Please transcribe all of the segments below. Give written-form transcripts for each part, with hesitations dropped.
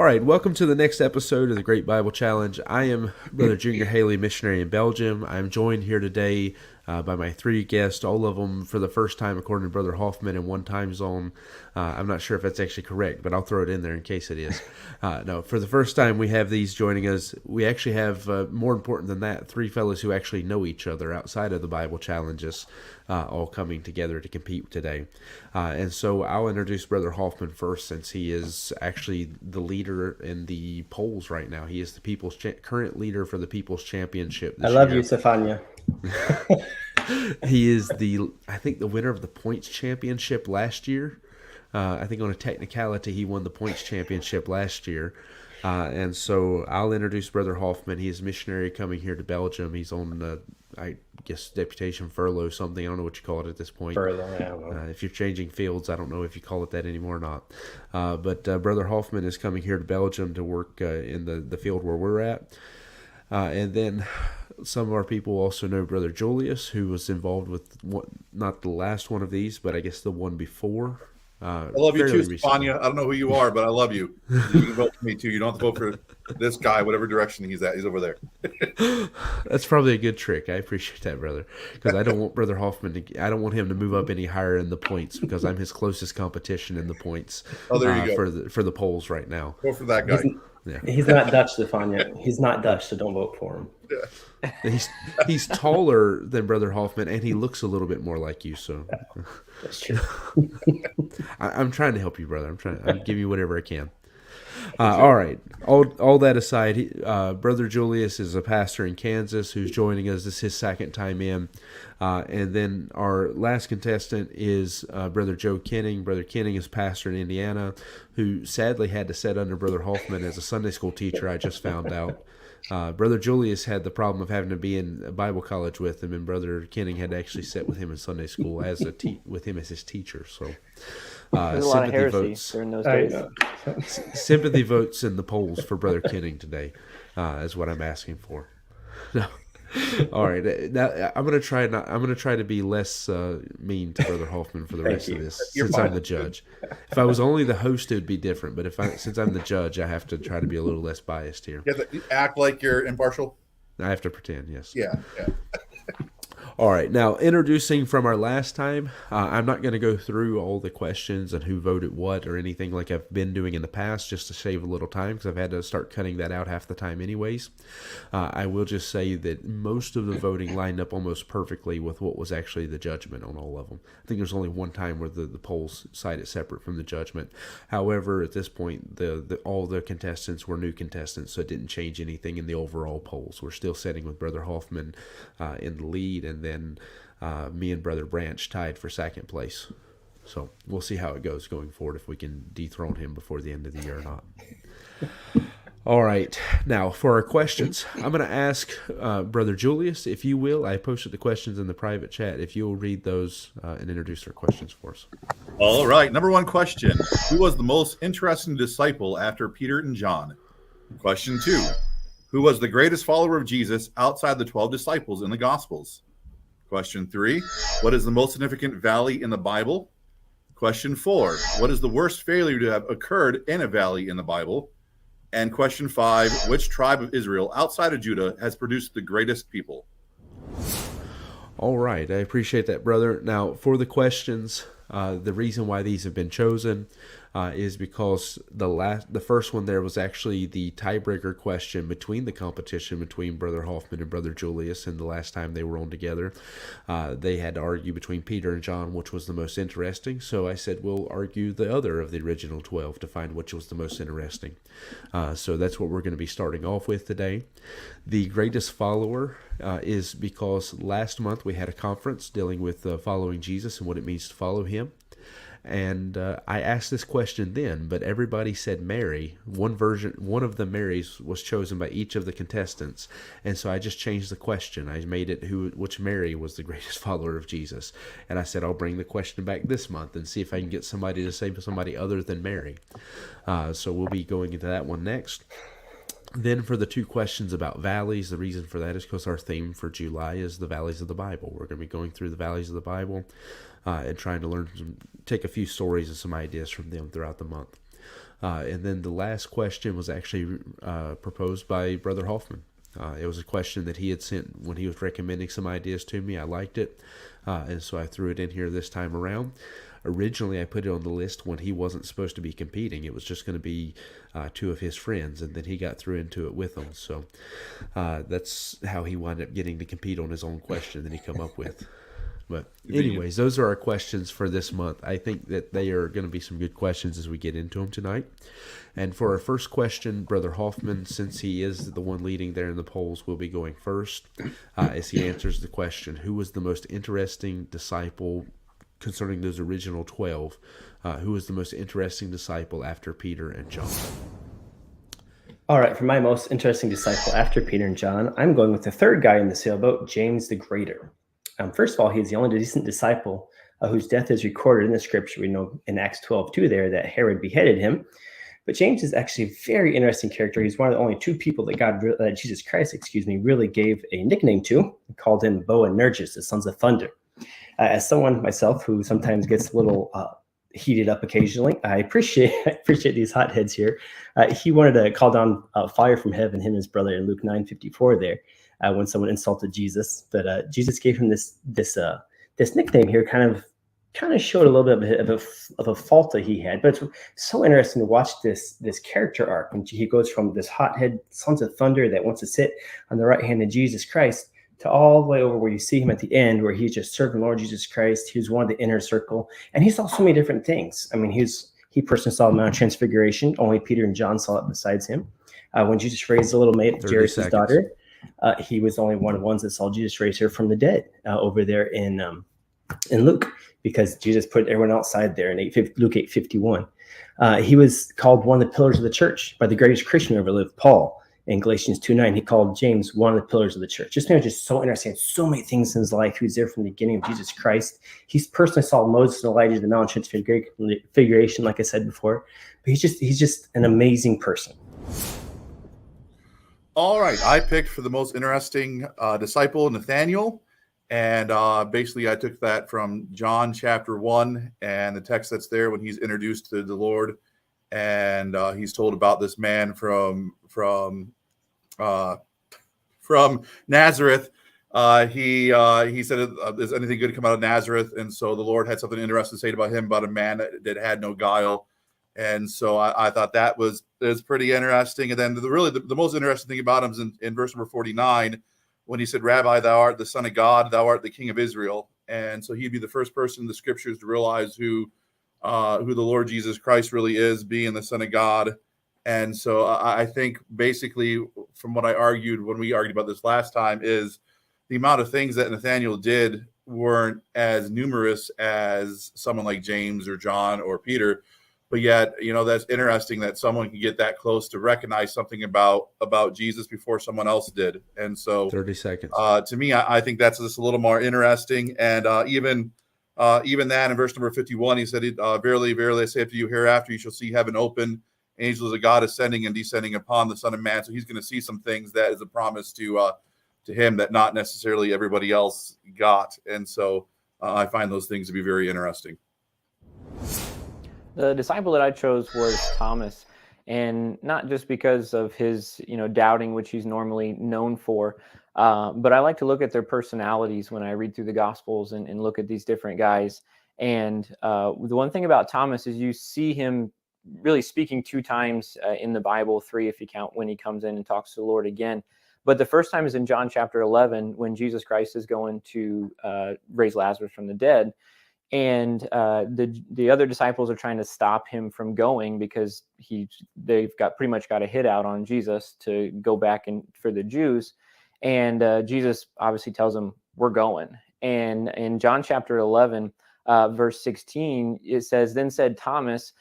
All right, welcome to the next episode of the Great Bible Challenge. I am Brother Junior Haley, missionary in Belgium. I'm joined here today by my three guests, all of them for the first time, according to Brother Hoffman, in one time zone. I'm not sure if that's actually correct, but I'll throw it in there in case it is. No, for the first time, we have these joining us. We actually have, more important than that, three fellows who actually know each other outside of the Bible challenges, all coming together to compete today. And so I'll introduce Brother Hoffman first, since he is actually the leader in the polls right now. He is the people's current leader for the People's Championship this I love year. you, Stefania. He is I think the winner of the points championship last year. I think on a technicality, he won the points championship last year. And so I'll introduce Brother Hoffman. He is a missionary coming here to Belgium. He's on, I guess, deputation, furlough, something. I don't know what you call it at this point. Furlough, I don't know. If you're changing fields, I don't know if you call it that anymore or not. But Brother Hoffman is coming here to Belgium to work in the field where we're at. And then some of our people also know Brother Julius, who was involved with not the last one of these, but I guess the one before. I love you too, Stefania. I don't know who you are, but I love you. You can vote for me too. You don't have to vote for this guy, whatever direction he's at. He's over there. That's probably a good trick. I appreciate that, brother, because I don't want Brother Hoffman I don't want him to move up any higher in the points, because I'm his closest competition in the points. Oh, there you go. For the polls right now. Vote for that guy. He's not Dutch, Stefania. He's not Dutch, so don't vote for him. Yeah. He's taller than Brother Hoffman, and he looks a little bit more like you. So that's true. I'm trying to help you, brother. I'm give you whatever I can. All right. All that aside, Brother Julius is a pastor in Kansas who's joining us. This is his second time in. And then our last contestant is Brother Joe Kenning. Brother Kenning is pastor in Indiana, who sadly had to sit under Brother Hoffman as a Sunday school teacher, I just found out. Brother Julius had the problem of having to be in a Bible college with him, and Brother Kenning had to actually sit with him in Sunday school with him as his teacher. So there's a lot of heresy during those days. Sympathy votes in the polls for Brother Kenning today is what I'm asking for. No. All right, now I'm gonna try to be less mean to Brother Hoffman for the rest of this, since I'm the judge. If I was only the host, it would be different. But since I'm the judge, I have to try to be a little less biased here. You have to act like you're impartial. I have to pretend, yes. Yeah. All right, now introducing from our last time, I'm not going to go through all the questions and who voted what or anything like I've been doing in the past, just to save a little time, because I've had to start cutting that out half the time anyways. I will just say that most of the voting lined up almost perfectly with what was actually the judgment on all of them. I think there's only one time where the polls cited separate from the judgment. However, at this point, all the contestants were new contestants, so it didn't change anything in the overall polls. We're still sitting with Brother Hoffman in the lead, and then me and Brother Branch tied for second place. So we'll see how it goes going forward, if we can dethrone him before the end of the year or not. All right. Now, for our questions, I'm going to ask Brother Julius, if you will. I posted the questions in the private chat. If you'll read those and introduce our questions for us. All right. Number one question. Who was the most interesting disciple after Peter and John? Question 2. Who was the greatest follower of Jesus outside the 12 disciples in the Gospels? Question 3. What is the most significant valley in the Bible? Question 4. What is the worst failure to have occurred in a valley in the Bible? And question 5. Which tribe of Israel outside of Judah has produced the greatest people? All right. I appreciate that, brother. Now, for the questions, the reason why these have been chosen is because the first one there was actually the tiebreaker question between the competition between Brother Hoffman and Brother Julius, and the last time they were on together, they had to argue between Peter and John which was the most interesting. So I said we'll argue the other of the original 12 to find which was the most interesting. So that's what we're going to be starting off with today. The greatest follower is because last month we had a conference dealing with following Jesus and what it means to follow him. And I asked this question then, but everybody said Mary. One of the Marys was chosen by each of the contestants, and so I just changed the question. I made it which Mary was the greatest follower of Jesus, and I said I'll bring the question back this month and see if I can get somebody to say somebody other than Mary. So we'll be going into that one next. Then for the two questions about valleys, the reason for that is because our theme for July is the valleys of the Bible. We're going to be going through the valleys of the Bible and trying to take a few stories and some ideas from them throughout the month. And then the last question was actually proposed by Brother Hoffman. It was a question that he had sent when he was recommending some ideas to me. I liked it, and so I threw it in here this time around. Originally, I put it on the list when he wasn't supposed to be competing. It was just going to be two of his friends, and then he got through into it with them. So that's how he wound up getting to compete on his own question that he come up with. But anyways, those are our questions for this month. I think that they are going to be some good questions as we get into them tonight. And for our first question, Brother Hoffman, since he is the one leading there in the polls, will be going first as he answers the question, who was the most interesting disciple concerning those original 12? Who was the most interesting disciple after Peter and John? All right, for my most interesting disciple after Peter and John, I'm going with the third guy in the sailboat, James the Greater. First of all, he's the only decent disciple whose death is recorded in the scripture. We know in Acts 12:2 there that Herod beheaded him. But James is actually a very interesting character. He's one of the only two people that Jesus Christ, really gave a nickname to. He called him Boanerges, the sons of thunder. As someone myself who sometimes gets a little heated up occasionally, I appreciate these hotheads here. He wanted to call down fire from heaven, him and his brother in Luke 9:54 there. When someone insulted Jesus, but Jesus gave him this nickname here, kind of showed a little bit of a fault that he had. But it's so interesting to watch this character arc when he goes from this hothead sons of thunder that wants to sit on the right hand of Jesus Christ to all the way over where you see him at the end, where he's just serving Lord Jesus Christ. He was one of the inner circle, and he saw so many different things. I mean, he personally saw the Mount of Transfiguration. Only Peter and John saw it besides him. When Jesus raised the little maid, Jairus' daughter. He was only one of the ones that saw Jesus raise her from the dead over there in Luke, because Jesus put everyone outside there in Luke 8:51. He was called one of the pillars of the church by the greatest Christian who ever lived, Paul. In Galatians 2:9, he called James one of the pillars of the church. Just so interesting. So many things in his life. He was there from the beginning of Jesus Christ. He personally saw Moses and Elijah at the Mount of Transfiguration, like I said before. But he's just an amazing person. All right, I picked for the most interesting disciple, Nathaniel, and basically I took that from John chapter 1 and the text that's there when he's introduced to the Lord, and he's told about this man from Nazareth. He said, "Is anything good come out of Nazareth?" And so the Lord had something interesting to say about him, about a man that had no guile. And so I thought that was pretty interesting. And then the most interesting thing about him is in verse number 49, when he said, "Rabbi, thou art the Son of God, thou art the King of Israel." And so he'd be the first person in the scriptures to realize who the Lord Jesus Christ really is, being the Son of God. And so I think basically from what I argued when we argued about this last time is the amount of things that Nathaniel did weren't as numerous as someone like James or John or Peter. But yet, that's interesting that someone can get that close to recognize something about Jesus before someone else did. And so 30 seconds. To me, I think that's just a little more interesting. And even that in verse number 51, he said, "Verily, verily, I say to you, hereafter you shall see heaven open, angels of God ascending and descending upon the Son of Man." So he's going to see some things that is a promise to him that not necessarily everybody else got. And so I find those things to be very interesting. The disciple that I chose was Thomas, and not just because of his, doubting, which he's normally known for, but I like to look at their personalities when I read through the Gospels and look at these different guys. And the one thing about Thomas is you see him really speaking 2 times in the Bible, 3 if you count when he comes in and talks to the Lord again. But the first time is in John chapter 11 when Jesus Christ is going to raise Lazarus from the dead. And the other disciples are trying to stop him from going because they've pretty much got a hit out on Jesus to go back for the Jews. And Jesus obviously tells them, "We're going." And in John chapter 11, verse 16, it says, "Then said Thomas,"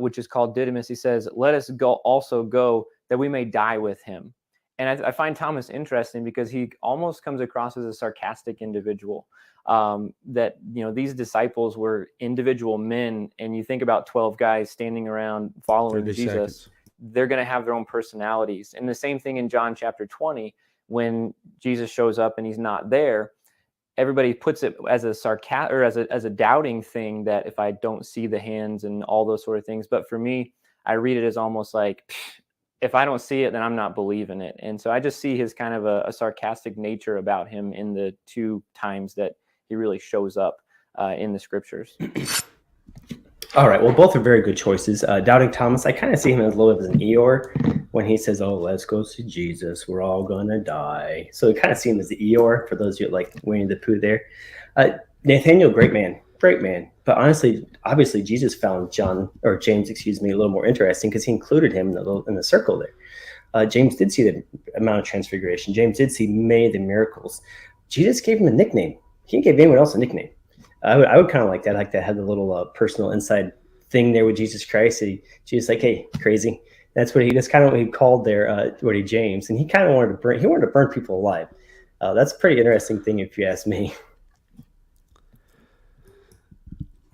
which is called Didymus, he says, "Let us also go that we may die with him." And I find Thomas interesting because he almost comes across as a sarcastic individual. That these disciples were individual men, and you think about 12 guys standing around following Jesus, they're going to have their own personalities. And the same thing in John chapter 20, when Jesus shows up and he's not there, everybody puts it as a as a doubting thing, that if I don't see the hands and all those sort of things. But for me, I read it as almost like, if I don't see it, then I'm not believing it. And so I just see his kind of a sarcastic nature about him in the two times that he really shows up in the scriptures. All right. Well, both are very good choices. Doubting Thomas, I kind of see him as a little bit as an Eeyore when he says, "Oh, let's go see Jesus. We're all gonna die." So I kind of see him as the Eeyore for those of you like Winnie the Pooh there. Nathaniel, great man. But honestly, obviously, Jesus found James, a little more interesting because he included him in the circle there. James did see the amount of transfiguration. James did see many of the miracles. Jesus gave him a nickname. He gave anyone else a nickname. I would kind of like that. I like that had the little personal inside thing there with Jesus Christ. Jesus like, "Hey, crazy." That's kind of what he called there, James, and he kind of wanted to burn people alive. That's a pretty interesting thing, if you ask me.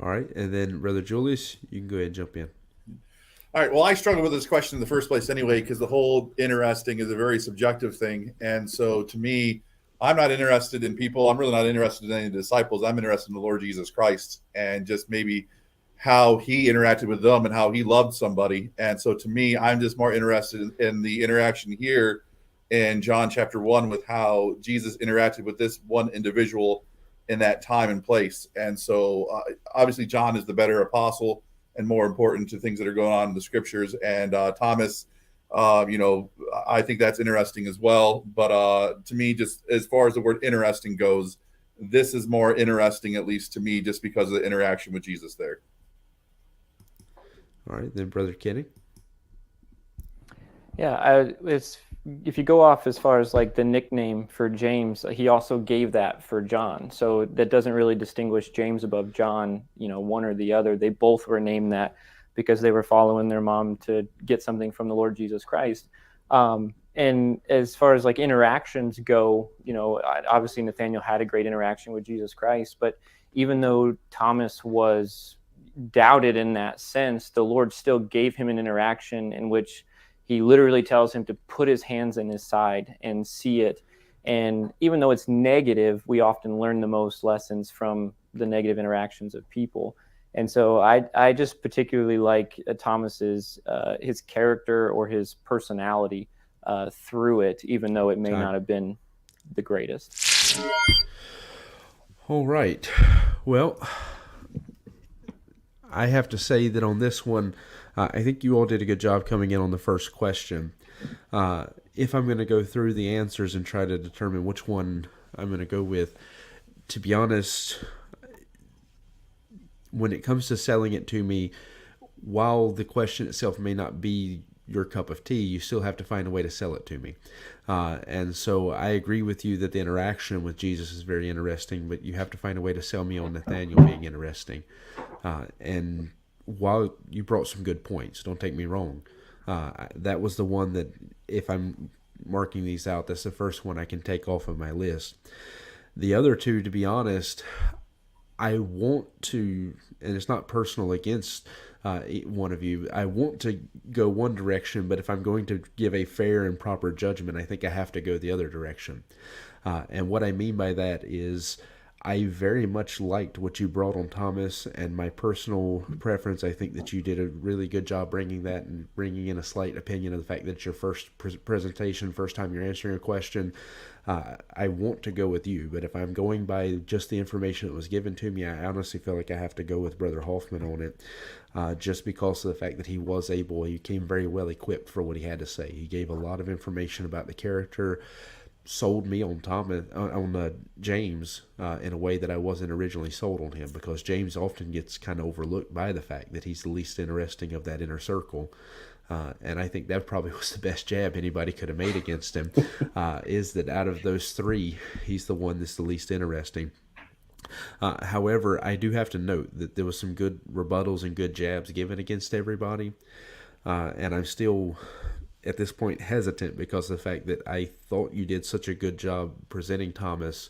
All right, and then Brother Julius, you can go ahead and jump in. All right. Well, I struggled with this question in the first place anyway, because the whole interesting is a very subjective thing. And so to me, I'm not interested in people. I'm really not interested in any of the disciples. I'm interested in the Lord Jesus Christ and just maybe how he interacted with them and how he loved somebody. And so to me, I'm just more interested in the interaction here in John chapter 1 with how Jesus interacted with this one individual in that time and place. And so obviously John is the better apostle and more important to things that are going on in the scriptures. And Thomas, I think that's interesting as well. But to me, just as far as the word interesting goes, this is more interesting, at least to me, just because of the interaction with Jesus there. All right, then Brother Kenny. Yeah, if you go off as far as like the nickname for James, he also gave that for John. So that doesn't really distinguish James above John, one or the other. They both were named that because they were following their mom to get something from the Lord Jesus Christ. And as far as like interactions go, obviously Nathaniel had a great interaction with Jesus Christ, but even though Thomas was doubted in that sense, the Lord still gave him an interaction in which he literally tells him to put his hands in his side and see it. And even though it's negative, we often learn the most lessons from the negative interactions of people. And so I just particularly like Thomas's his character or his personality through it, even though it may not have been the greatest. All right. Well, I have to say that on this one, I think you all did a good job coming in on the first question. If I'm going to go through the answers and try to determine which one I'm going to go with, to be honest, when it comes to selling it to me, while the question itself may not be your cup of tea, you still have to find a way to sell it to me. And so I agree with you that the interaction with Jesus is very interesting, but you have to find a way to sell me on Nathaniel being interesting. And while you brought some good points, don't take me wrong, that was the one that, if I'm marking these out, that's the first one I can take off of my list. The other two, to be honest, I want to, and it's not personal against one of you, I want to go one direction, but if I'm going to give a fair and proper judgment, I think I have to go the other direction. And what I mean by that is I very much liked what you brought on Thomas, and my personal preference, I think that you did a really good job bringing that and bringing in a slight opinion of the fact that it's your first presentation, first time you're answering a question. I want to go with you, but if I'm going by just the information that was given to me, I honestly feel like I have to go with Brother Hoffman on it, just because of the fact that he came very well equipped for what he had to say. He gave a lot of information about the character, sold me on James in a way that I wasn't originally sold on him, because James often gets kind of overlooked by the fact that he's the least interesting of that inner circle. And I think that probably was the best jab anybody could have made against him, is that out of those three, he's the one that's the least interesting. However, I do have to note that there was some good rebuttals and good jabs given against everybody. And I'm still, at this point, hesitant because of the fact that I thought you did such a good job presenting Thomas,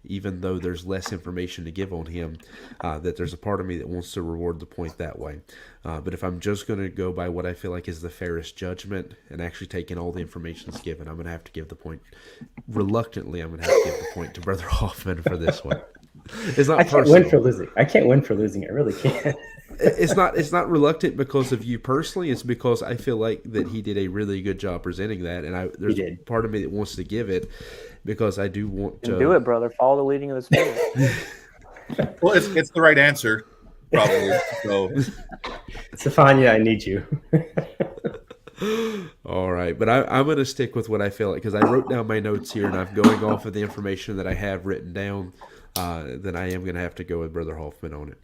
even though there's less information to give on him, that there's a part of me that wants to reward the point that way. But if I'm just going to go by what I feel like is the fairest judgment and actually taking all the information that's given, I'm going to have to give the point, reluctantly, I'm going to have to give the point to Brother Hoffman for this one. It's not I can't win for losing. I can't win for losing. I really can't. it's not reluctant because of you personally. It's because I feel like that he did a really good job presenting that, and there's part of me that wants to give it because I do want to do it, brother. Follow the leading of the Spirit. Well, it's the right answer, probably. So, Stefania, I need you. All right, but I'm going to stick with what I feel like because I wrote down my notes here, and I'm going off of the information that I have written down. Then I am going to have to go with Brother Hoffman on it.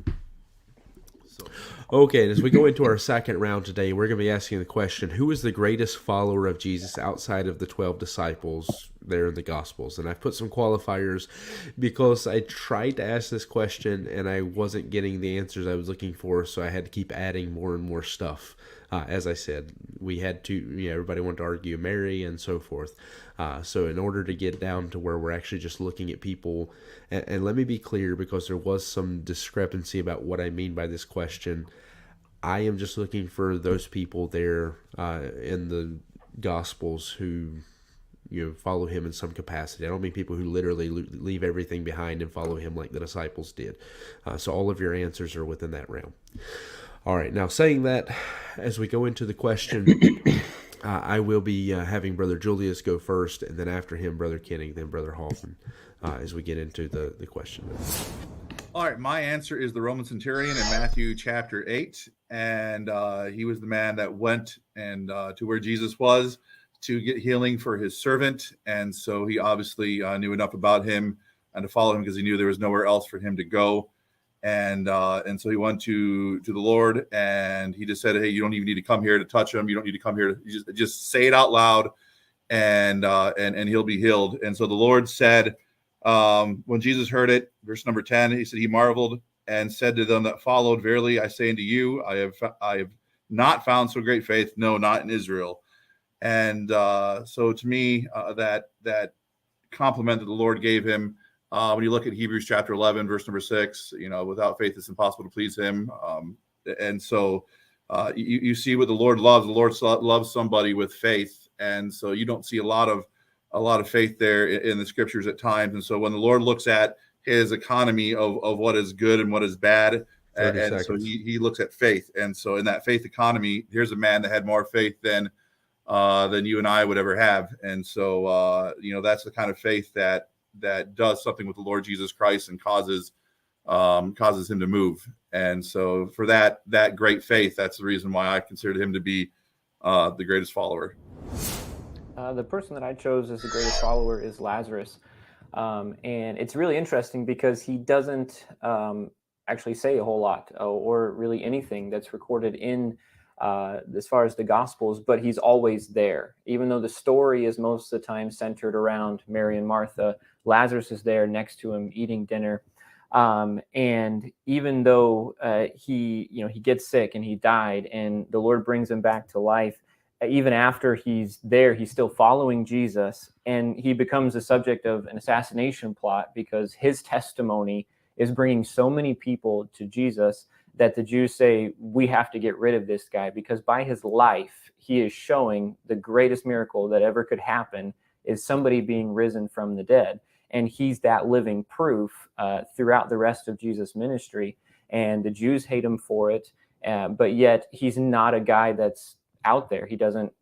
Okay, and as we go into our second round today, we're going to be asking the question, who is the greatest follower of Jesus outside of the 12 disciples there in the Gospels? And I've put some qualifiers because I tried to ask this question and I wasn't getting the answers I was looking for, so I had to keep adding more and more stuff. As I said, we had to, everybody wanted to argue Mary and so forth. So in order to get down to where we're actually just looking at people, and let me be clear because there was some discrepancy about what I mean by this question. I am just looking for those people there in the Gospels who follow him in some capacity. I don't mean people who literally leave everything behind and follow him like the disciples did. So all of your answers are within that realm. All right, now saying that, as we go into the question, I will be having Brother Julius go first, and then after him, Brother Kenning, then Brother Hoffman, as we get into the question. All right, my answer is the Roman centurion in Matthew chapter 8, and he was the man that went and to where Jesus was to get healing for his servant, and so he obviously knew enough about him and to follow him because he knew there was nowhere else for him to go. And so he went to the Lord, and he just said, "Hey, you don't even need to come here to touch him. You don't need to come here. Just say it out loud, and he'll be healed." And so the Lord said, when Jesus heard it, verse number 10, he said, he marveled and said to them that followed, "Verily I say unto you, I have not found so great faith, no, not in Israel." And so to me, that compliment that the Lord gave him. When you look at Hebrews chapter 11, verse number 6, without faith it's impossible to please him. And so you see what the Lord loves. The Lord loves somebody with faith. And so you don't see a lot of faith there in the scriptures at times. And so when the Lord looks at his economy of what is good and what is bad, and so he looks at faith. And so in that faith economy, here's a man that had more faith than you and I would ever have. And so, that's the kind of faith that does something with the Lord Jesus Christ and causes him to move. And so for that great faith, that's the reason why I considered him to be the greatest follower. The person that I chose as the greatest follower is Lazarus. And it's really interesting because he doesn't actually say a whole lot or really anything that's recorded in as far as the Gospels, but he's always there. Even though the story is most of the time centered around Mary and Martha, Lazarus is there next to him eating dinner. And even though he gets sick and he died and the Lord brings him back to life, even after he's there, he's still following Jesus, and he becomes the subject of an assassination plot because his testimony is bringing so many people to Jesus that the Jews say, we have to get rid of this guy because by his life, he is showing the greatest miracle that ever could happen is somebody being risen from the dead. And he's that living proof throughout the rest of Jesus' ministry. And the Jews hate him for it. But yet he's not a guy that's out there. He doesn't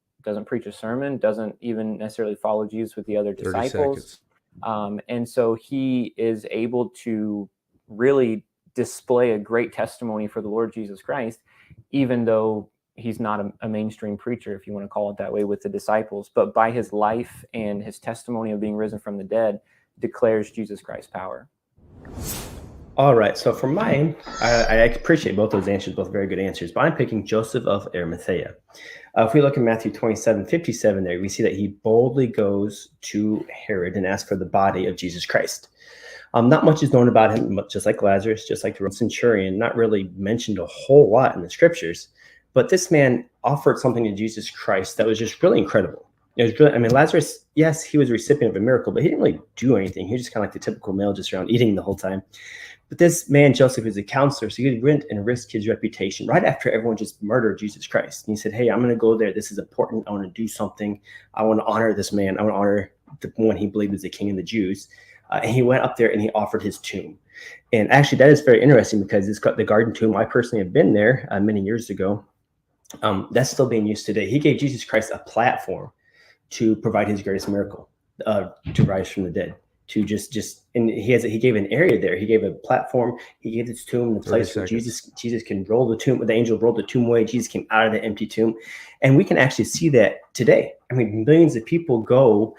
preach a sermon, doesn't even necessarily follow Jesus with the other disciples. And so he is able to really display a great testimony for the Lord Jesus Christ, even though he's not a mainstream preacher, if you want to call it that way, with the disciples. But by his life and his testimony of being risen from the dead, declares Jesus Christ's power. All right. So for mine, I appreciate both those answers, both very good answers. But I'm picking Joseph of Arimathea. If we look at Matthew 27:57 there, we see that he boldly goes to Herod and asks for the body of Jesus Christ. Not much is known about him, but just like Lazarus, just like the Roman centurion, not really mentioned a whole lot in the scriptures. But this man offered something to Jesus Christ that was just really incredible. It was really, Lazarus, yes, he was a recipient of a miracle, but he didn't really do anything. He was just kind of like the typical male, just around eating the whole time. But this man, Joseph, is a counselor, so he went and risked his reputation right after everyone just murdered Jesus Christ. And he said, hey, I'm going to go there. This is important. I want to do something. I want to honor this man. I want to honor the one he believed was the king of the Jews. And he went up there and he offered his tomb. And actually, that is very interesting because it's got the garden tomb. I personally have been there many years ago. That's still being used today. He gave Jesus Christ a platform to provide his greatest miracle, to rise from the dead. To and he gave an area there. He gave a platform. He gave his tomb the place where Jesus can roll the tomb. The angel rolled the tomb away. Jesus came out of the empty tomb, and we can actually see that today. I mean, millions of people go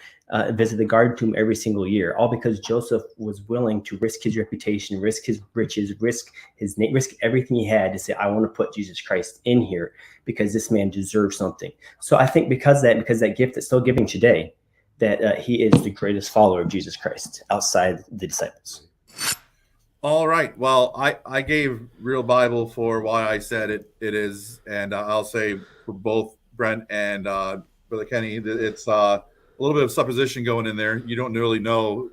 visit the garden tomb every single year, all because Joseph was willing to risk his reputation, risk his riches, risk his name, risk everything he had to say, I want to put Jesus Christ in here because this man deserves something. So I think because that gift is still giving today, that he is the greatest follower of Jesus Christ outside the disciples. All right. Well, I gave Real Bible for why I said it is, and I'll say for both Brent and Brother Kenny, it's a little bit of supposition going in there. You don't really know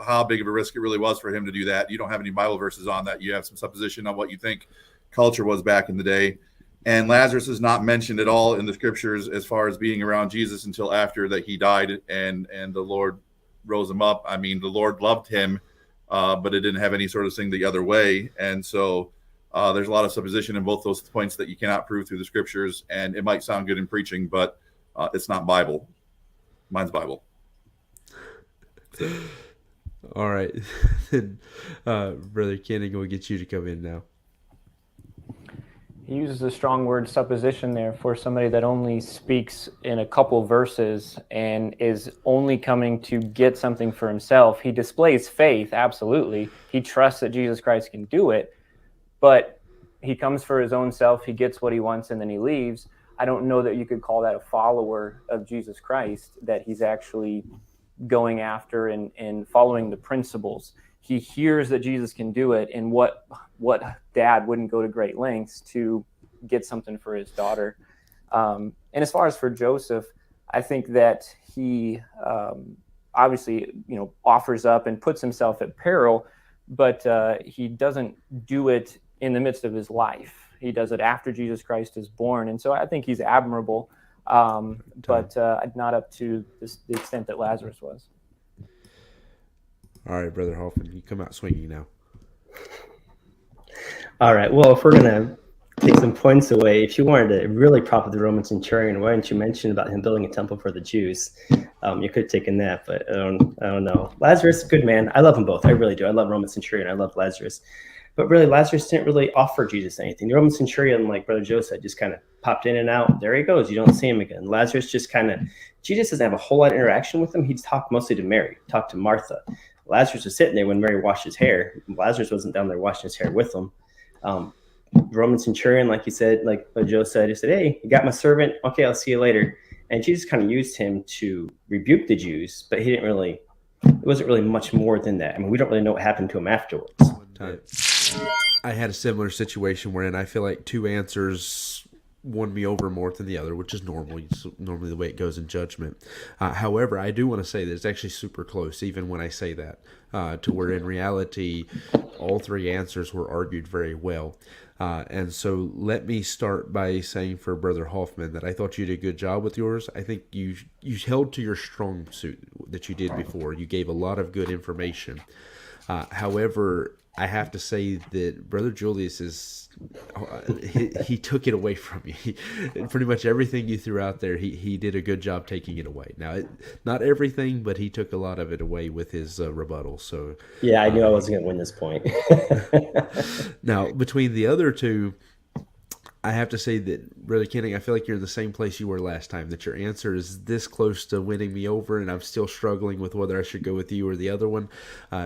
how big of a risk it really was for him to do that. You don't have any Bible verses on that. You have some supposition on what you think culture was back in the day. And Lazarus is not mentioned at all in the scriptures as far as being around Jesus until after that he died and the Lord rose him up. I mean, the Lord loved him, but it didn't have any sort of thing the other way. And so there's a lot of supposition in both those points that you cannot prove through the scriptures. And it might sound good in preaching, but it's not Bible. Mine's Bible. All right. Brother Kenny, we'll get you to come in now. He uses a strong word, supposition, there for somebody that only speaks in a couple verses and is only coming to get something for himself. He displays faith, absolutely. He trusts that Jesus Christ can do it, but he comes for his own self. He gets what he wants and then he leaves. I don't know that you could call that a follower of Jesus Christ, that he's actually going after and following the principles. He hears that Jesus can do it, and what dad wouldn't go to great lengths to get something for his daughter. And as far as for Joseph, I think that he obviously, offers up and puts himself at peril, but he doesn't do it in the midst of his life. He does it after Jesus Christ is born. And so I think he's admirable, but not up to the extent that Lazarus was. All right, Brother Hoffman, you come out swinging now. All right. Well, if we're going to take some points away, if you wanted to really prop up the Roman centurion, why didn't you mention about him building a temple for the Jews? You could have taken that, but I don't know. Lazarus, good man. I love them both. I really do. I love Roman centurion. I love Lazarus. But really, Lazarus didn't really offer Jesus anything. The Roman centurion, like Brother Joe said, just kind of popped in and out. There he goes. You don't see him again. Lazarus just Jesus doesn't have a whole lot of interaction with him. He talked mostly to Mary, talked to Martha. Lazarus was sitting there when Mary washed his hair. Lazarus wasn't down there washing his hair with him. Roman centurion, like you said, like Joe said, he said, hey, you got my servant. Okay, I'll see you later. And Jesus kind of used him to rebuke the Jews, but it wasn't really much more than that. I mean, we don't really know what happened to him afterwards. I had a similar situation wherein I feel like two answers won me over more than the other, which is normal. It's normally the way it goes in judgment. However, I do want to say that it's actually super close, even when I say that, to where in reality, all three answers were argued very well. And so let me start by saying for Brother Hoffman that I thought you did a good job with yours. I think you held to your strong suit that you did before. You gave a lot of good information. However, I have to say that Brother Julius he took it away from you. Pretty much everything you threw out there, he did a good job taking it away. Now, not everything, but he took a lot of it away with his rebuttal. So yeah, I knew I wasn't going to win this point. Now, between the other two, I have to say that, Brother Kenning, I feel like you're in the same place you were last time, that your answer is this close to winning me over, and I'm still struggling with whether I should go with you or the other one,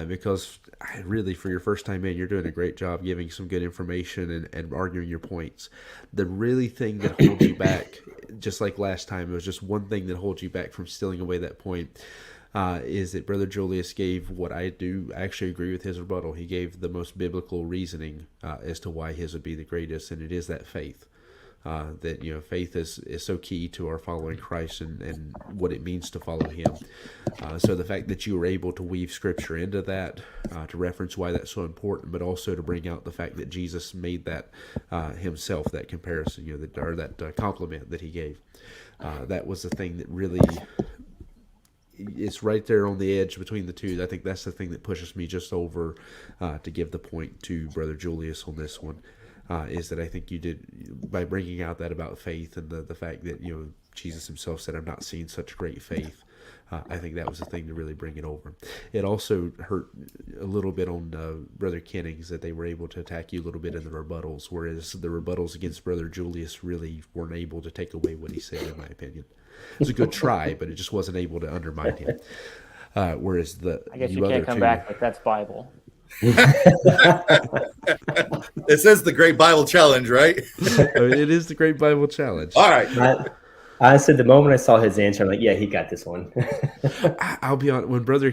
because really, for your first time in, you're doing a great job giving some good information and arguing your points. The really thing that holds you back, just like last time, it was just one thing that holds you back from stealing away that point, is that Brother Julius gave what I actually agree with his rebuttal. He gave the most biblical reasoning as to why his would be the greatest, and it is that faith. That faith is so key to our following Christ and what it means to follow him. So the fact that you were able to weave scripture into that, to reference why that's so important, but also to bring out the fact that Jesus made that himself, that comparison, that compliment that he gave. That was the thing that really it's right there on the edge between the two. I think that's the thing that pushes me just over to give the point to Brother Julius on this one. Is that I think you did by bringing out that about faith and the fact that Jesus himself said, "I'm not seeing such great faith." I think that was the thing to really bring it over. It also hurt a little bit on Brother Kennings that they were able to attack you a little bit in the rebuttals, whereas the rebuttals against Brother Julius really weren't able to take away what he said, in my opinion. It was a good try, but it just wasn't able to undermine him. Whereas I guess you can't come back, but that's Bible. This is the Great Bible Challenge, right? It is the Great Bible Challenge. All right. I said the moment I saw his answer, I'm like, yeah, he got this one. I'll be honest. When Brother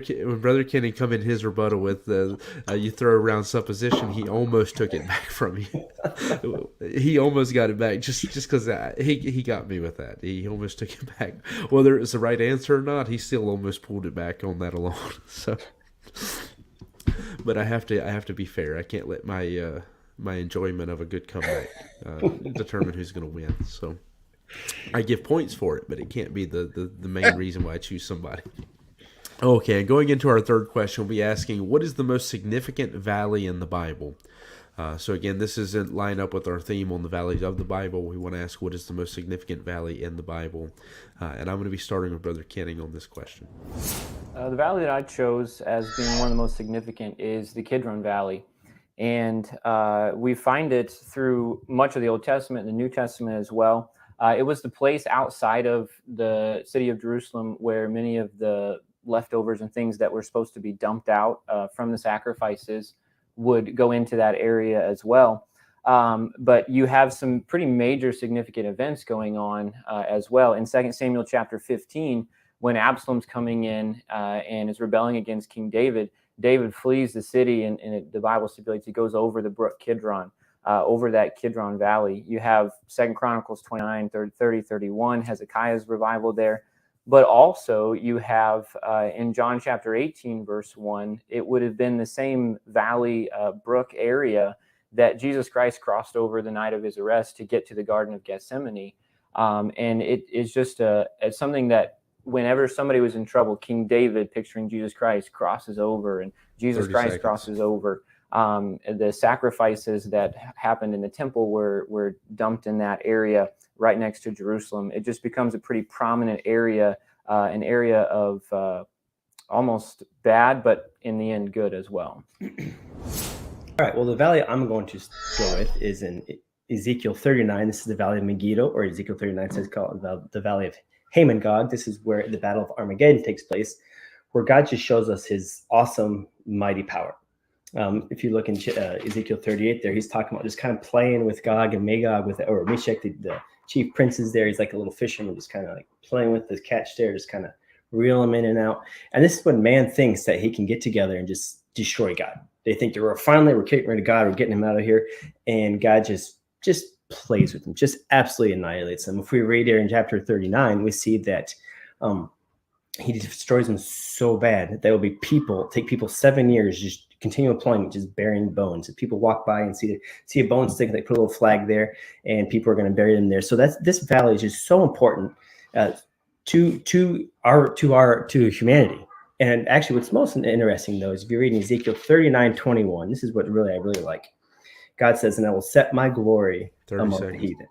Kenny come in his rebuttal with you throw around supposition, he almost took it back from you. He almost got it back just because he got me with that. He almost took it back. Whether it was the right answer or not, he still almost pulled it back on that alone. So, but I have to be fair. I can't let my enjoyment of a good comeback determine who's going to win. So. I give points for it, but it can't be the main reason why I choose somebody. Okay, going into our third question, we'll be asking, what is the most significant valley in the Bible? So again, this is in line up with our theme on the valleys of the Bible. We want to ask, what is the most significant valley in the Bible? And I'm going to be starting with Brother Kenning on this question. The valley that I chose as being one of the most significant is the Kidron Valley. And we find it through much of the Old Testament and the New Testament as well. It was the place outside of the city of Jerusalem where many of the leftovers and things that were supposed to be dumped out from the sacrifices would go into that area as well. But you have some pretty major significant events going on as well. In 2 Samuel chapter 15, when Absalom's coming in and is rebelling against King David, David flees the city, and the Bible stipulates he goes over the brook Kidron. Over that Kidron Valley. You have 2 Chronicles 29, 30, 31, Hezekiah's revival there. But also you have in John chapter 18, verse 1, it would have been the same valley brook area that Jesus Christ crossed over the night of his arrest to get to the Garden of Gethsemane. And it is just it's something that whenever somebody was in trouble, King David, picturing Jesus Christ, crosses over, and Jesus Christ crosses over. The sacrifices that happened in the temple were dumped in that area right next to Jerusalem. It just becomes a pretty prominent area, an area of almost bad, but in the end good as well. All right. Well, the valley I'm going to go with is in Ezekiel 39. This is the valley of Megiddo, or Ezekiel 39 says called the valley of Hamon-Gog. This is where the battle of Armageddon takes place, where God just shows us his awesome, mighty power. If you look in Ezekiel 38 there, he's talking about just kind of playing with Gog and Magog, or Meshach, the chief princes there. He's like a little fisherman, just kind of like playing with his catch there, just kind of reel him in and out. And this is when man thinks that he can get together and just destroy God. They think we're getting rid of God, we're getting him out of here. And God just plays with them, just absolutely annihilates them. If we read here in chapter 39, we see that he destroys them so bad that there will be take people 7 years just continual employment, just burying bones. If people walk by and see a bone stick, they put a little flag there, and people are going to bury them there. So this valley is just so important to humanity. And actually, what's most interesting though is if you read in Ezekiel 39:21, this is what I really like. God says, "And I will set my glory among the heathen,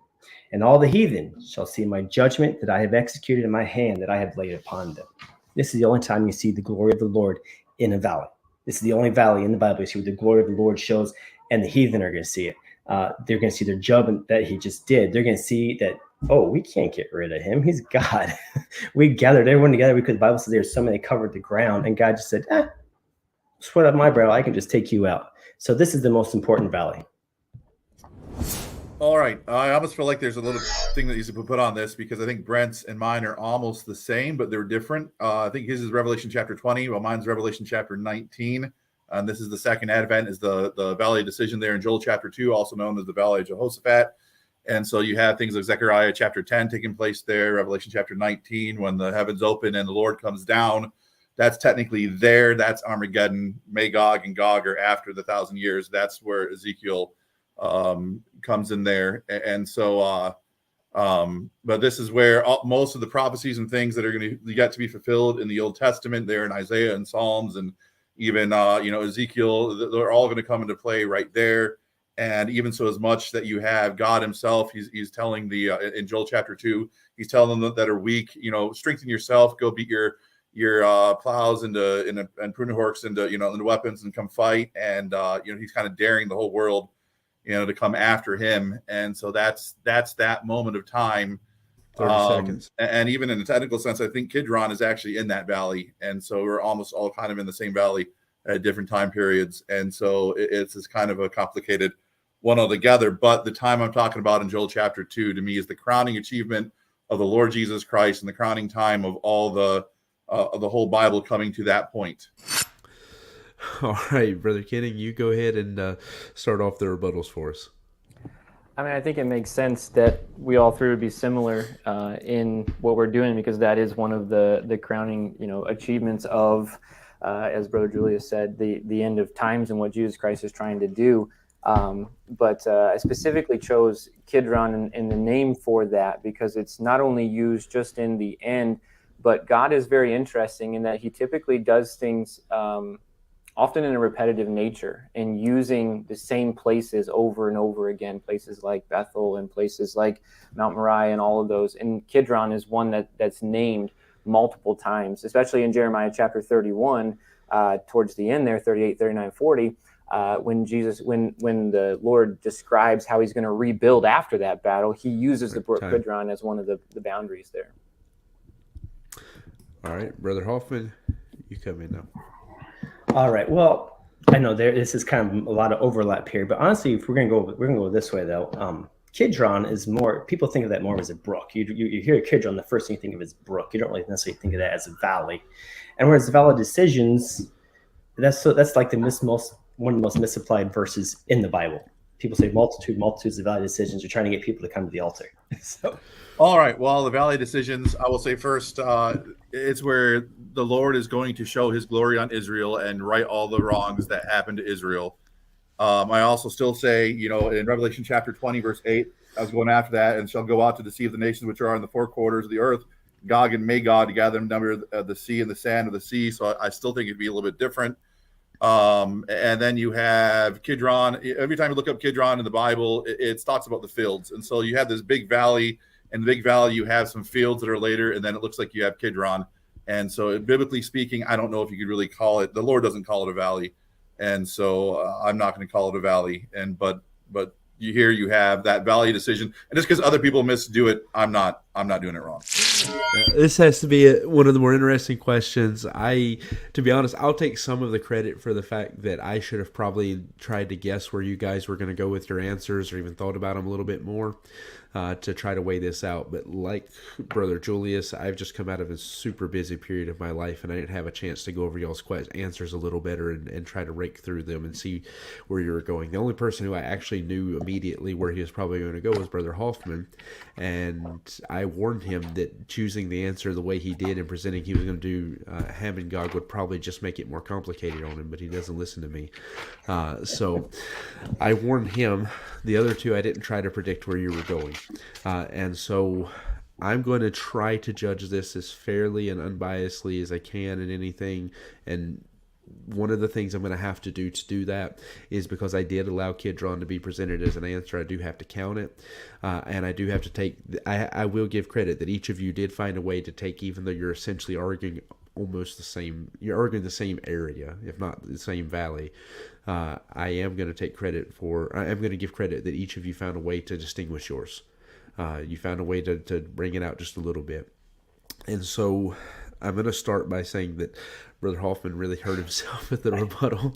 and all the heathen shall see my judgment that I have executed in my hand that I have laid upon them." This is the only time you see the glory of the Lord in a valley. This is the only valley in the Bible you see where the glory of the Lord shows, and the heathen are going to see it. They're going to see their judgment that he just did. They're going to see that, oh, we can't get rid of him. He's God. We gathered everyone together because the Bible says there's so many covered the ground, and God just said, sweat up my brow. I can just take you out. So this is the most important valley. All right. I almost feel like there's a little thing that needs to be put on this because I think Brent's and mine are almost the same, but they're different. I think his is Revelation chapter 20, while mine's Revelation chapter 19. And this is the second advent, is the Valley of Decision there in Joel chapter 2, also known as the Valley of Jehoshaphat. And so you have things like Zechariah chapter 10 taking place there, Revelation chapter 19, when the heavens open and the Lord comes down. That's technically there. That's Armageddon. Magog and Gog are after the 1,000 years. That's where Ezekiel comes in there. And so But this is where most of the prophecies and things that are going to get to be fulfilled in the Old Testament, there in Isaiah and Psalms, and even Ezekiel, they're all going to come into play right there. And even so, as much that you have God Himself, He's telling in Joel chapter 2, He's telling them that are weak, strengthen yourself, go beat your plows and pruning hooks into weapons and come fight. And He's kind of daring the whole world to come after him. And so that's that moment of time. 30 seconds. And even in a technical sense, I think Kidron is actually in that valley. And so we're almost all kind of in the same valley at different time periods. And so it's kind of a complicated one altogether. But the time I'm talking about in Joel chapter 2, to me, is the crowning achievement of the Lord Jesus Christ and the crowning time of all the whole Bible coming to that point. All right, Brother Kenning, you go ahead and start off the rebuttals for us. I mean, I think it makes sense that we all three would be similar in what we're doing, because that is one of the crowning, achievements of, as Brother Julius said, the end of times and what Jesus Christ is trying to do. But I specifically chose Kidron in the name for that, because it's not only used just in the end, but God is very interesting in that He typically does things often in a repetitive nature, and using the same places over and over again, places like Bethel and places like Mount Moriah and all of those. And Kidron is one that's named multiple times, especially in Jeremiah chapter 31, towards the end there, 38, 39, 40, when the Lord describes how He's going to rebuild after that battle, He uses the brook Kidron as one of the boundaries there. All right, Brother Hoffman, you come in now. All right. Well, I know this is kind of a lot of overlap here, but honestly, if we're gonna go this way though. Kidron is more, people think of that more as a brook. You hear Kidron, the first thing you think of is brook. You don't really necessarily think of that as a valley. And whereas the Valley of Decisions, that's like one of the most misapplied verses in the Bible. People say multitudes of Valley of Decisions. You're trying to get people to come to the altar. So. All right. Well, the Valley of Decisions, I will say first, it's where the Lord is going to show His glory on Israel and right all the wrongs that happened to Israel. I also still say, in Revelation chapter 20, verse 8, I was going after that, and shall go out to deceive the nations which are in the four quarters of the earth, Gog and Magog, to gather them number of the sea and the sand of the sea. So I still think it'd be a little bit different. And then you have Kidron. Every time you look up Kidron in the Bible, it talks about the fields. And so you have this big valley. In the big valley, you have some fields that are later, and then it looks like you have Kidron. And so, biblically speaking, I don't know if you could really call it. The Lord doesn't call it a valley, and so I'm not going to call it a valley. But you have that valley decision, and just because other people misdo it, I'm not doing it wrong. This has to be one of the more interesting questions. To be honest, I'll take some of the credit for the fact that I should have probably tried to guess where you guys were going to go with your answers, or even thought about them a little bit more. To try to weigh this out. But like Brother Julius, I've just come out of a super busy period of my life, and I didn't have a chance to go over y'all's answers a little better and try to rake through them and see where you were going. The only person who I actually knew immediately where he was probably going to go was Brother Hoffman, and I warned him that choosing the answer the way he did and presenting he was going to do Ham and Gog would probably just make it more complicated on him, but he doesn't listen to me. So I warned him. The other two, I didn't try to predict where you were going. And so I'm going to try to judge this as fairly and unbiasedly as I can in anything. And one of the things I'm going to have to do that is, because I did allow Kidron to be presented as an answer, I do have to count it. And I do have to I will give credit that each of you did find a way to take, even though you're essentially arguing almost the same, you're arguing the same area, if not the same valley. I am going to give credit that each of you found a way to distinguish yours. You found a way to bring it out just a little bit. And so I'm going to start by saying that Brother Hoffman really hurt himself with the rebuttal.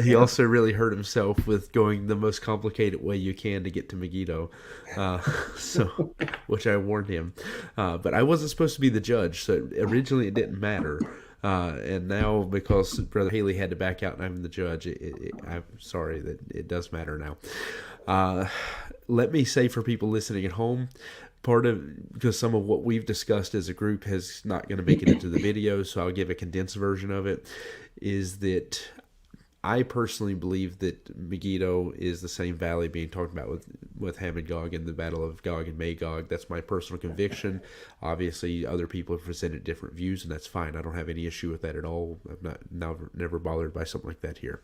He also really hurt himself with going the most complicated way you can to get to Megiddo, which I warned him. But I wasn't supposed to be the judge, so originally it didn't matter. And now, because Brother Haley had to back out and I'm the judge, I'm sorry that it does matter now. Let me say, for people listening at home, because some of what we've discussed as a group is not going to make it into the video, so I'll give a condensed version of it, is that I personally believe that Megiddo is the same valley being talked about with Hamon-Gog and the Battle of Gog and Magog. That's my personal conviction. Obviously, other people have presented different views, and that's fine. I don't have any issue with that at all. I'm never bothered by something like that here.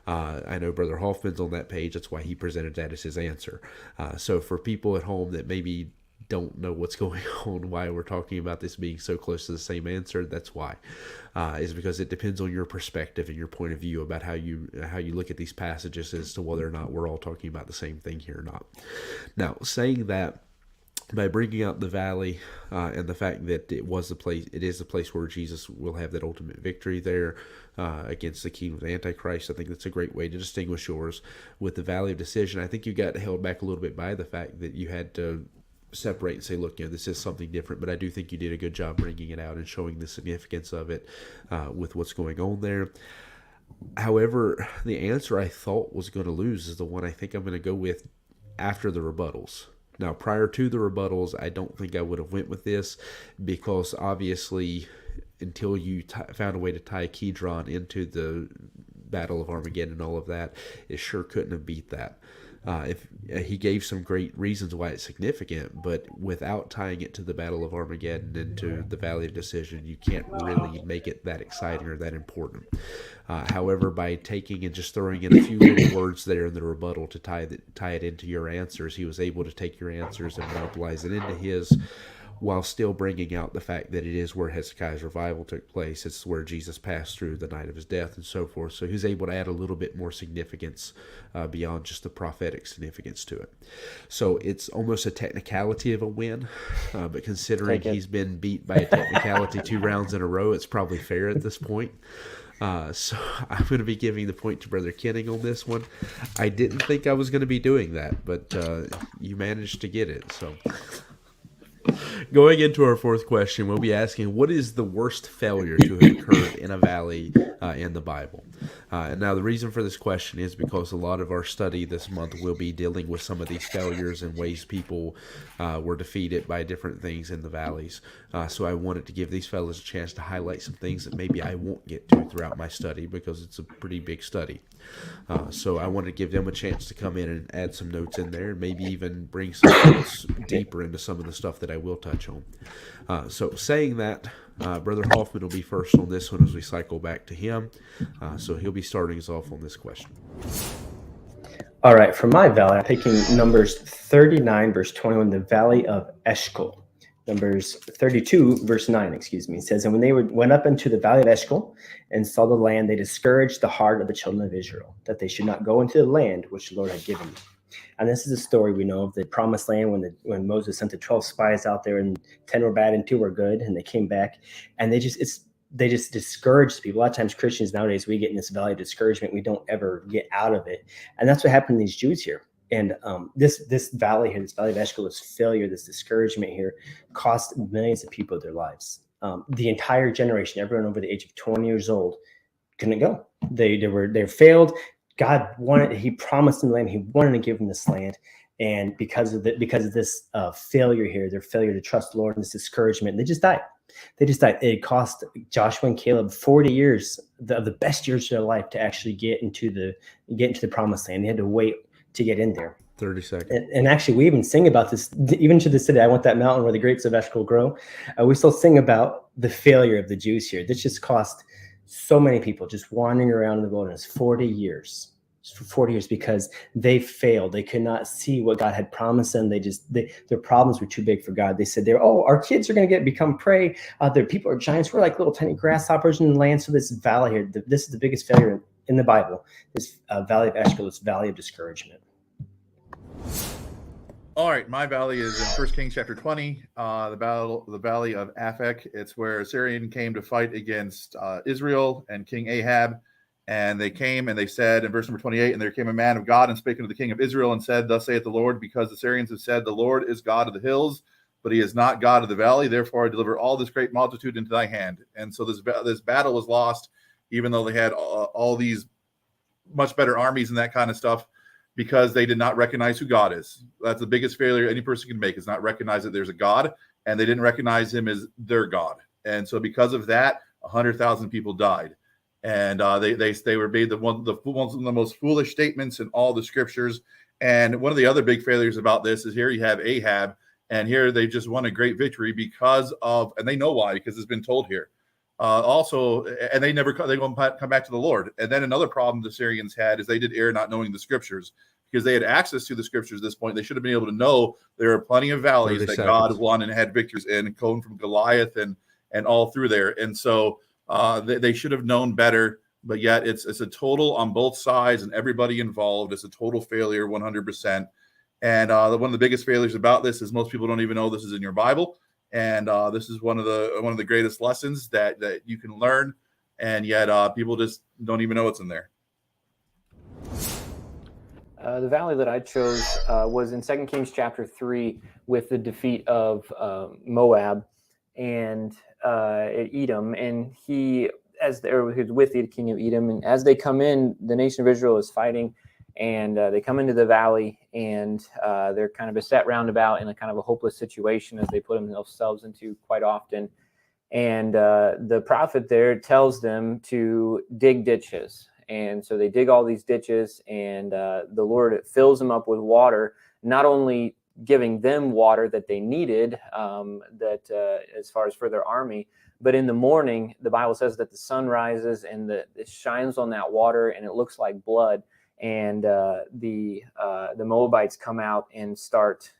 I know Brother Hoffman's on that page. That's why he presented that as his answer. So for people at home that maybe don't know what's going on, why we're talking about this being so close to the same answer, that's why. Is because it depends on your perspective and your point of view about how you look at these passages as to whether or not we're all talking about the same thing here or not. Now, saying that, by bringing out the valley and the fact that it is the place where Jesus will have that ultimate victory there against the kingdom of the Antichrist, I think that's a great way to distinguish yours. With the valley of decision, I think you got held back a little bit by the fact that you had to separate and say, look, this is something different, but I do think you did a good job bringing it out and showing the significance of it with what's going on there. However, the answer I thought was going to lose is the one I think I'm going to go with after the rebuttals. Now, prior to the rebuttals, I don't think I would have went with this, because obviously until you found a way to tie Kidron into the Battle of Armageddon and all of that, it sure couldn't have beat that. If he gave some great reasons why it's significant, but without tying it to the Battle of Armageddon and to the Valley of Decision, you can't really make it that exciting or that important. However, by taking and just throwing in a few little words there in the rebuttal to tie it into your answers, he was able to take your answers and monopolize it into his, while still bringing out the fact that it is where Hezekiah's revival took place. It's where Jesus passed through the night of his death and so forth. So he's able to add a little bit more significance beyond just the prophetic significance to it. So it's almost a technicality of a win, but considering he's been beat by a technicality 2 rounds in a row, it's probably fair at this point. So I'm going to be giving the point to Brother Kenning on this one. I didn't think I was going to be doing that, but you managed to get it. So going into our 4th question, we'll be asking, what is the worst failure to have occurred in a valley in the Bible? And now the reason for this question is because a lot of our study this month will be dealing with some of these failures and ways people were defeated by different things in the valleys. So I wanted to give these fellows a chance to highlight some things that maybe I won't get to throughout my study, because it's a pretty big study. So I wanted to give them a chance to come in and add some notes in there, and maybe even bring some notes deeper into some of the stuff that I will touch on. So saying that, Brother Hoffman will be first on this one as we cycle back to him. So he'll be starting us off on this question. All right, for my valley, I'm picking Numbers 39, verse 21, the Valley of Eshcol. Numbers 32, verse 9, it says, and when they went up into the Valley of Eshcol and saw the land, they discouraged the heart of the children of Israel, that they should not go into the land which the Lord had given them. And this is a story we know of the promised land when Moses sent the 12 spies out there, and 10 were bad and 2 were good, and they came back, and they just discouraged people. A lot of times Christians nowadays, we get in this valley of discouragement. We don't ever get out of it. And that's what happened to these Jews here. And this valley here, this Valley of Eshcol, this failure, this discouragement here, cost millions of people their lives. The entire generation, everyone over the age of 20 years old, couldn't go. They failed. God he promised them the land. He wanted to give them this land. And because of this failure here, their failure to trust the Lord and this discouragement, they just died. It cost Joshua and Caleb 40 years of the best years of their life to actually get into the promised land. They had to wait to get in there. 30 seconds. And actually, we even sing about this, even to this day. I want that mountain where the grapes of Eshcol grow. We still sing about the failure of the Jews here. This just cost so many people just wandering around in the wilderness 40 years. For 40 years, because they failed. They could not see what God had promised them. Their problems were too big for God. They said, our kids are going to become prey. Their people are giants. We're like little tiny grasshoppers in the land. So this valley here, this is the biggest failure in the Bible. This Valley of Eshcol, this valley of discouragement. All right, my valley is in 1 Kings chapter 20, the valley of Aphek. It's where Syrian came to fight against Israel and King Ahab. And they came and they said in verse number 28, and there came a man of God and spake unto the king of Israel and said, thus saith the Lord, because the Syrians have said, the Lord is God of the hills, but he is not God of the valley. Therefore I deliver all this great multitude into thy hand. And so this battle was lost, even though they had all these much better armies and that kind of stuff, because they did not recognize who God is. That's the biggest failure any person can make, is not recognize that there's a God, and they didn't recognize him as their God. And so because of that, 100,000 people died. and they were made one of the most foolish statements in all the scriptures. And one of the other big failures about this is here you have Ahab, and here they just won a great victory because of, and they know why, because it's been told here. Also, and they won't come back to the Lord. And then another problem the Syrians had is they did err not knowing the scriptures, because they had access to the scriptures at this point. They should have been able to know there are plenty of valleys that God won and had victories in, going from Goliath and all through there. And so they should have known better, but yet it's a total on both sides and everybody involved. It's a total failure, 100%. And one of the biggest failures about this is most people don't even know this is in your Bible. And this is one of the greatest lessons that you can learn, and yet people just don't even know what's in there. The valley that I chose was in 2 Kings chapter 3 with the defeat of Moab and Edom, and he was with the king of Edom, and as they come in, the nation of Israel is fighting, and they come into the valley, and they're kind of beset roundabout in a kind of a hopeless situation, as they put themselves into quite often. And the prophet there tells them to dig ditches. And so they dig all these ditches, and the Lord fills them up with water, not only giving them water that they needed, as far as for their army, but in the morning, the Bible says that the sun rises and it shines on that water, and it looks like blood. And the Moabites come out and start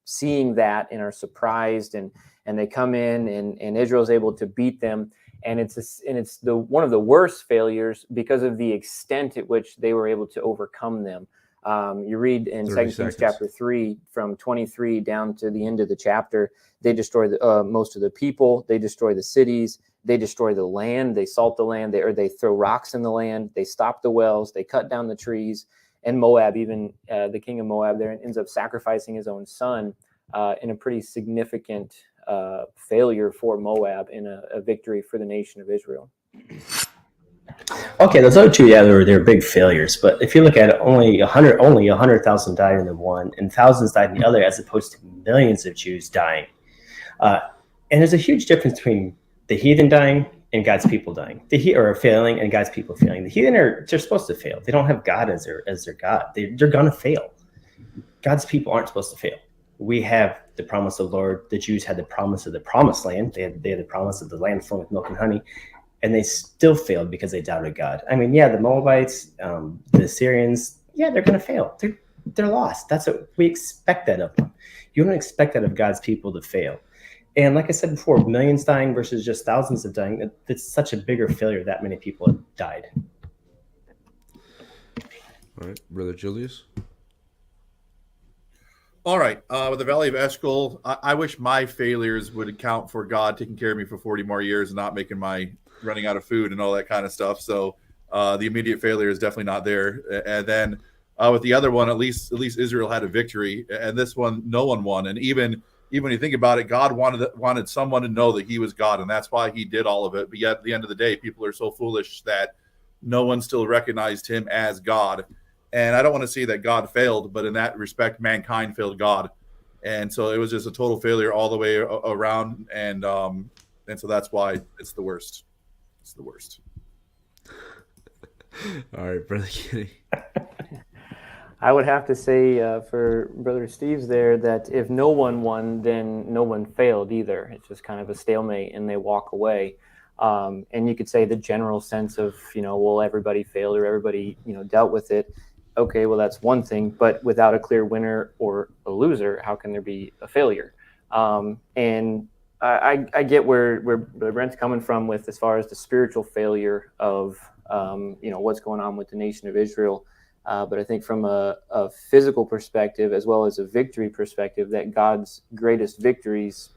seeing that and are surprised, and they come in, and Israel's able to beat them. And it's one of the worst failures because of the extent at which they were able to overcome them. You read in 2 Kings chapter 3 from 23 down to the end of the chapter, they destroy most of the people, they destroy the cities, they destroy the land, they salt the land, they throw rocks in the land, they stop the wells, they cut down the trees. And Moab, even the king of Moab there, ends up sacrificing his own son in a pretty significant failure for Moab in a victory for the nation of Israel. Okay, those other two, yeah, they were big failures. But if you look at it, only 100,000 died in the one, and thousands died in the other, as opposed to millions of Jews dying. And there's a huge difference between the heathen dying and God's people dying. The heathen are failing and God's people failing. The heathen they're supposed to fail. They don't have God as their God. They're gonna fail. God's people aren't supposed to fail. We have the promise of the Lord. The Jews had the promise of the promised land. They had the promise of the land flowing with milk and honey, and they still failed because they doubted God. I mean, yeah, the Moabites, the Syrians, yeah, they're going to fail. They're lost. That's what we expect that of them. You don't expect that of God's people to fail. And like I said before, millions dying versus just thousands of dying, it's such a bigger failure that many people have died. All right, Brother Julius. All right. With the Valley of Eshcol, I wish my failures would account for God taking care of me for 40 more years and not making my running out of food and all that kind of stuff. So the immediate failure is definitely not there. And then with the other one, at least Israel had a victory. And this one, no one won. And even when you think about it, God wanted someone to know that he was God. And that's why he did all of it. But yet at the end of the day, people are so foolish that no one still recognized him as God. And I don't want to say that God failed, but in that respect, mankind failed God. And so it was just a total failure all the way around. And so that's why it's the worst. It's the worst. All right, Brother Kenny. I would have to say for Brother Steve's there that if no one won, then no one failed either. It's just kind of a stalemate, and they walk away. And you could say the general sense of, well, everybody failed or everybody, dealt with it. Okay, well, that's one thing, but without a clear winner or a loser, how can there be a failure? And I get where Brent's coming from with as far as the spiritual failure of, what's going on with the nation of Israel. But I think from a physical perspective, as well as a victory perspective, that God's greatest victories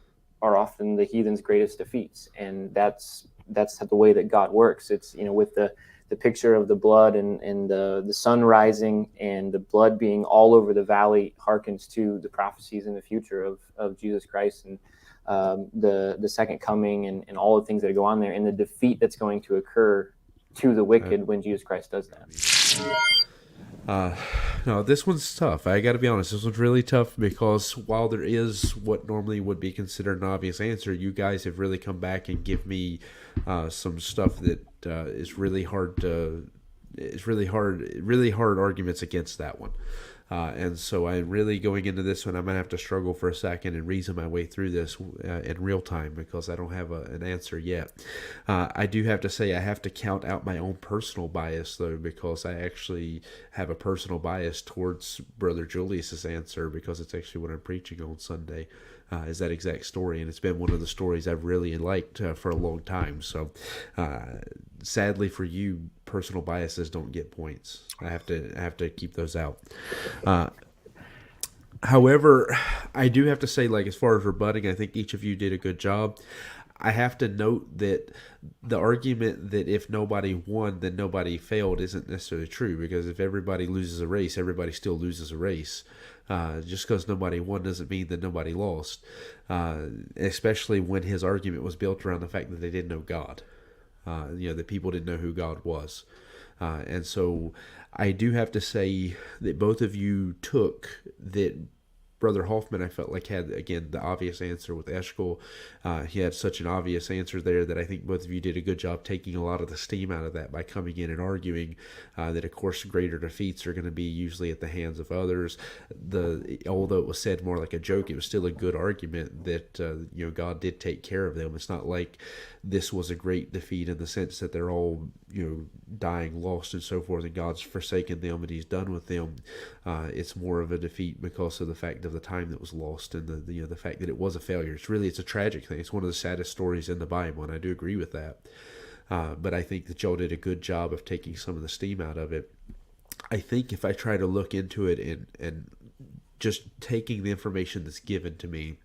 are often the heathen's greatest defeats. And that's the way that God works. It's, with the picture of the blood and the sun rising and the blood being all over the valley harkens to the prophecies in the future of Jesus Christ and the second coming and all the things that go on there and the defeat that's going to occur to the wicked when Jesus Christ does that. No, this one's tough. I got to be honest. This one's really tough because while there is what normally would be considered an obvious answer, you guys have really come back and give me some stuff that is really hard to. It's really hard arguments against that one. And so I'm really going into this one. I'm going to have to struggle for a second and reason my way through this in real time because I don't have an answer yet. I do have to say I have to count out my own personal bias, though, because I actually have a personal bias towards Brother Julius's answer because it's actually what I'm preaching on Sunday. Is that exact story, and it's been one of the stories I've really liked for a long time. So, sadly for you, personal biases don't get points. I have to keep those out. However, I do have to say, like as far as rebutting, I think each of you did a good job. I have to note that the argument that if nobody won, then nobody failed isn't necessarily true, because if everybody loses a race, everybody still loses a race. Just because nobody won doesn't mean that nobody lost, especially when his argument was built around the fact that they didn't know God. The people didn't know who God was. And so I do have to say that both of you took that. Brother Hoffman, I felt like, had, again, the obvious answer with Eshkol. He had such an obvious answer there that I think both of you did a good job taking a lot of the steam out of that by coming in and arguing that, of course, greater defeats are going to be usually at the hands of others. Although it was said more like a joke, it was still a good argument that God did take care of them. It's not like this was a great defeat in the sense that they're all dying, lost, and so forth, and God's forsaken them and He's done with them. It's more of a defeat because of the fact of the time that was lost and the fact that it was a failure. It's a tragic thing. It's one of the saddest stories in the Bible, and I do agree with that. But I think that y'all did a good job of taking some of the steam out of it. I think if I try to look into it and just taking the information that's given to me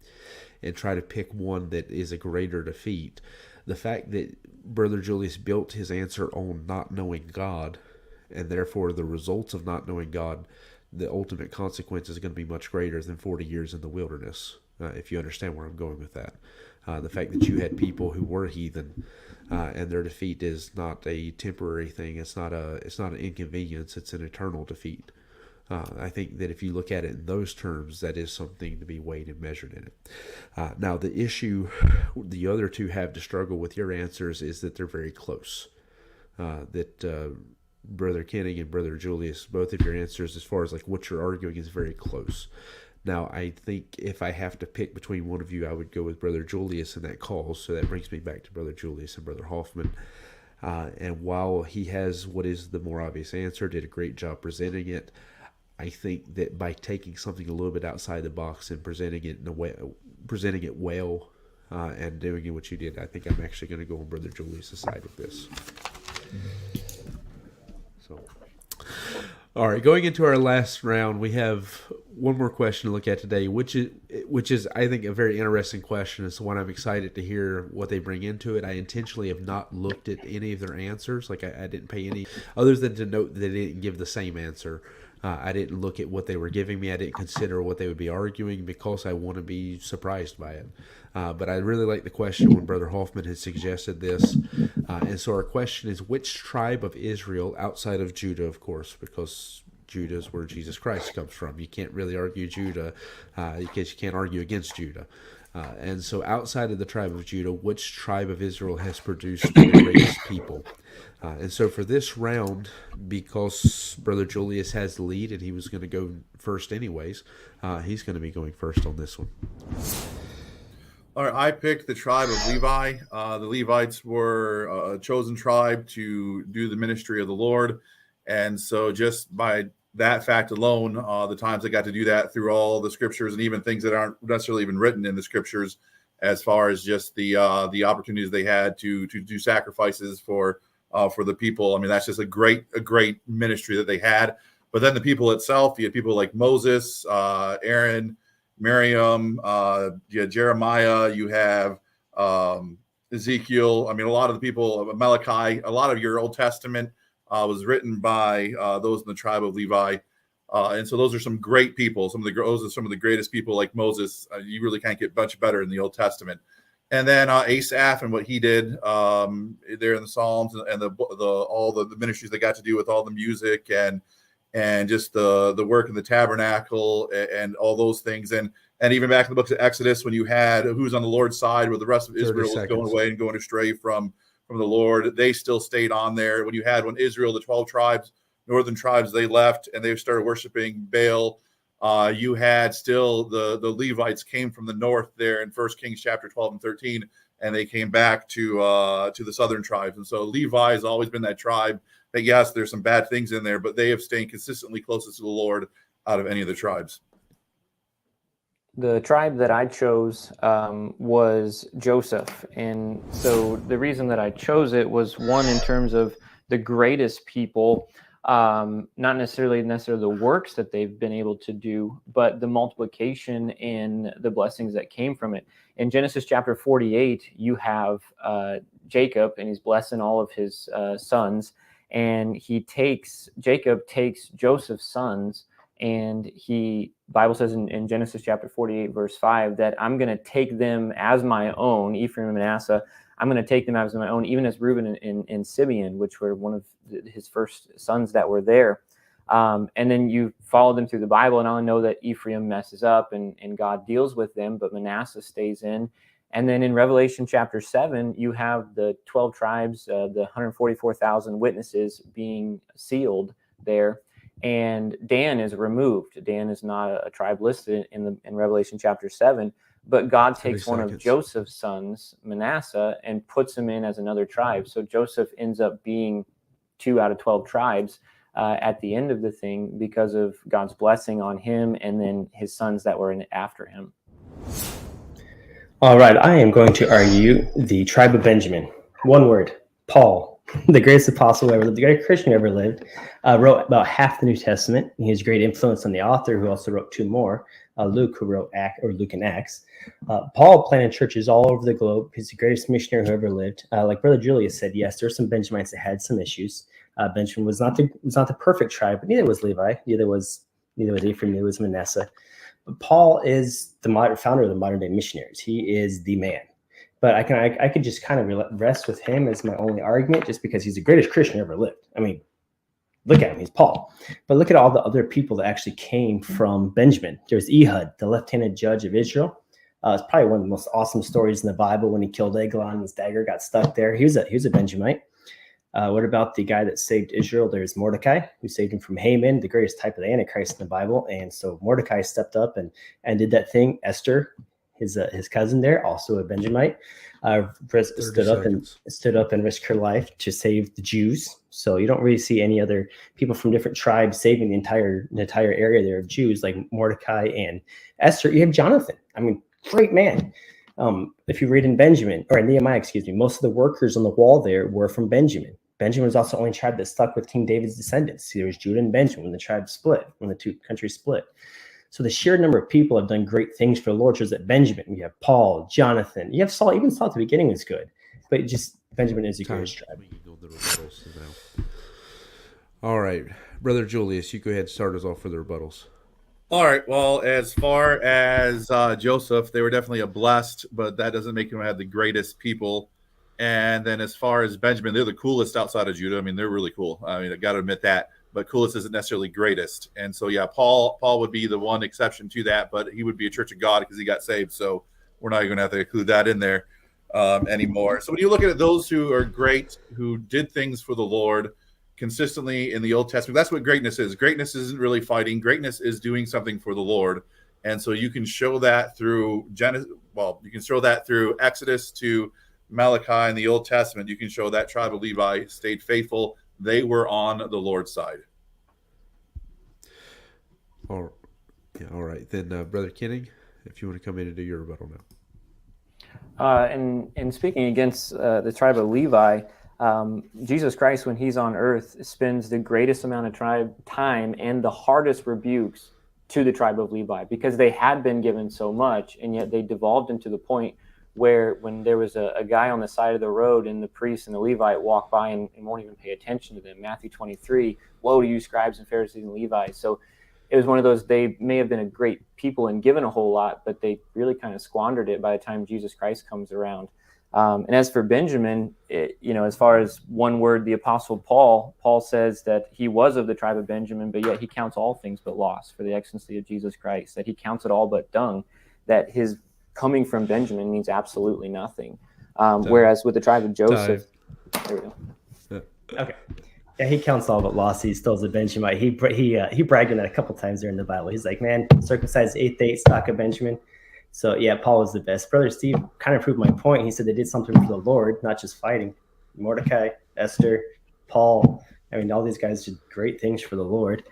and try to pick one that is a greater defeat, the fact that Brother Julius built his answer on not knowing God, and therefore the results of not knowing God, the ultimate consequence is going to be much greater than 40 years in the wilderness, if you understand where I'm going with that. The fact that you had people who were heathen, and their defeat is not a temporary thing. It's not an inconvenience. It's an eternal defeat. I think that if you look at it in those terms, that is something to be weighed and measured in it. Now, the issue the other two have to struggle with your answers is that they're very close. Brother Kenning and Brother Julius, both of your answers as far as like what you're arguing is very close. Now, I think if I have to pick between one of you, I would go with Brother Julius in that call. So that brings me back to Brother Julius and Brother Hoffman. And while he has what is the more obvious answer, did a great job presenting it, I think that by taking something a little bit outside the box and presenting it well, and doing it what you did, I think I'm actually going to go on Brother Julius' side with this. So, all right, going into our last round, we have one more question to look at today, which is I think a very interesting question. It's one I'm excited to hear what they bring into it. I intentionally have not looked at any of their answers. Like I didn't pay any, other than to note that they didn't give the same answer. I didn't look at what they were giving me. I didn't consider what they would be arguing because I want to be surprised by it. But I really like the question when Brother Hoffman had suggested this. And so our question is, which tribe of Israel, outside of Judah, of course, because Judah is where Jesus Christ comes from. You can't really argue Judah because you can't argue against Judah. And so outside of the tribe of Judah, which tribe of Israel has produced the greatest people? And so for this round, because Brother Julius has the lead and he was going to go first anyways, he's going to be going first on this one. All right, I picked the tribe of Levi. The Levites were a chosen tribe to do the ministry of the Lord. And so just by that fact alone, the times I got to do that through all the scriptures and even things that aren't necessarily even written in the scriptures, as far as just the opportunities they had to do sacrifices for the people. I mean, that's just a great ministry that they had. But then the people itself, you had people like Moses, Aaron, Miriam, Jeremiah, you have Ezekiel. I mean, a lot of the people of Malachi, a lot of your Old Testament was written by those in the tribe of Levi. And so those are some great people. Those are some of the greatest people, like Moses. You really can't get much better in the Old Testament. And then Asaph and what he did there in the Psalms and all the ministries they got to do with all the music and and just the work in the tabernacle and all those things. And even back in the books of Exodus, when you had who's on the Lord's side, where the rest of Israel was going away and going astray from the Lord, they still stayed on there. When Israel, the 12 tribes, northern tribes, they left and they started worshiping Baal. You had still the Levites came from the north there in 1 Kings chapter 12 and 13, and they came back to the southern tribes. And so Levi has always been that tribe that, yes, there's some bad things in there, but they have stayed consistently closest to the Lord out of any of the tribes. The tribe that I chose was Joseph. And so the reason that I chose it was, one, in terms of the greatest people, not necessarily the works that they've been able to do, but the multiplication and the blessings that came from it. In Genesis chapter 48, you have Jacob, and he's blessing all of his sons. And Jacob takes Joseph's sons, and Bible says in Genesis chapter 48, verse 5, that I'm going to take them as my own, Ephraim and Manasseh. I'm going to take them as my own, even as Reuben and Simeon, which were one of his first sons that were there. And then you follow them through the Bible, and I know that Ephraim messes up and God deals with them, but Manasseh stays in. And then in Revelation chapter 7, you have the 12 tribes, the 144,000 witnesses being sealed there. And Dan is removed. Dan is not a tribe listed in Revelation chapter 7, but God takes one of Joseph's sons, Manasseh, and puts him in as another tribe. So Joseph ends up being 2 out of 12 tribes at the end of the thing because of God's blessing on him and then his sons that were after him. All right, I am going to argue the tribe of Benjamin. One word, Paul. The greatest apostle who ever lived, the greatest Christian who ever lived, wrote about half the New Testament. He has great influence on the author, who also wrote 2 more, Luke, who wrote Luke and Acts. Paul planted churches all over the globe. He's the greatest missionary who ever lived. Like Brother Julius said, yes, there were some Benjamites that had some issues. Benjamin was not the perfect tribe, but neither was Levi, neither was Ephraim, neither was Manasseh. But Paul is the founder of the modern day missionaries. He is the man. But I could just kind of rest with him as my only argument, just because he's the greatest Christian ever lived. I mean, look at him, he's Paul. But look at all the other people that actually came from Benjamin. There's Ehud, the left-handed judge of Israel. It's probably one of the most awesome stories in the Bible, when he killed Eglon, his dagger got stuck there. He was a Benjamite. What about the guy that saved Israel? There's Mordecai, who saved him from Haman, the greatest type of the Antichrist in the Bible. And so Mordecai stepped up and did that thing. Esther, his cousin there, also a Benjamite, stood up and risked her life to save the Jews. So you don't really see any other people from different tribes saving the entire area there of Jews, like Mordecai and Esther. You have Jonathan. I mean, great man. If you read in Nehemiah, most of the workers on the wall there were from Benjamin. Benjamin was also the only tribe that stuck with King David's descendants. There was Judah and Benjamin when the tribes split, when the 2 countries split. So the sheer number of people have done great things for the Lord shows that Benjamin, you have Paul, Jonathan, you have Saul. Even Saul at the beginning was good, but just Benjamin is the greatest tribe. All right, Brother Julius, you go ahead and start us off for the rebuttals. All right. Well, as far as Joseph, they were definitely a blessed, but that doesn't make them have the greatest people. And then as far as Benjamin, they're the coolest outside of Judah. I mean, they're really cool. I mean, I got to admit that. But coolest isn't necessarily greatest. And so, yeah, Paul would be the one exception to that, but he would be a church of God because he got saved. So we're not even going to have to include that in there anymore. So when you look at those who are great, who did things for the Lord consistently in the Old Testament, that's what greatness is. Greatness isn't really fighting. Greatness is doing something for the Lord. And so you can show that through you can show that through Exodus to Malachi in the Old Testament. You can show that tribe of Levi stayed faithful. They were on the Lord's side. All right. Then, Brother Kenning, if you want to come in and do your rebuttal now. And speaking against the tribe of Levi, Jesus Christ, when he's on earth, spends the greatest amount of time and the hardest rebukes to the tribe of Levi, because they had been given so much, and yet they devolved into the point where when there was a guy on the side of the road and the priest and the Levite walk by and won't even pay attention to them. Matthew 23, woe to you, scribes and Pharisees and Levites. So it was one of those, they may have been a great people and given a whole lot, but they really kind of squandered it by the time Jesus Christ comes around. And as for Benjamin, as far as one word, the Apostle Paul says that he was of the tribe of Benjamin, but yet he counts all things but loss for the excellency of Jesus Christ, that he counts it all but dung, that his coming from Benjamin means absolutely nothing. Whereas with the tribe of Joseph, there we go. Okay. Yeah, he counts all but loss. He still is a Benjamite. He bragged on that a couple times there in the Bible. He's like, man, circumcised 8th day, stock of Benjamin. So yeah, Paul was the best. Brother Steve kind of proved my point. He said they did something for the Lord, not just fighting. Mordecai, Esther, Paul. I mean, all these guys did great things for the Lord.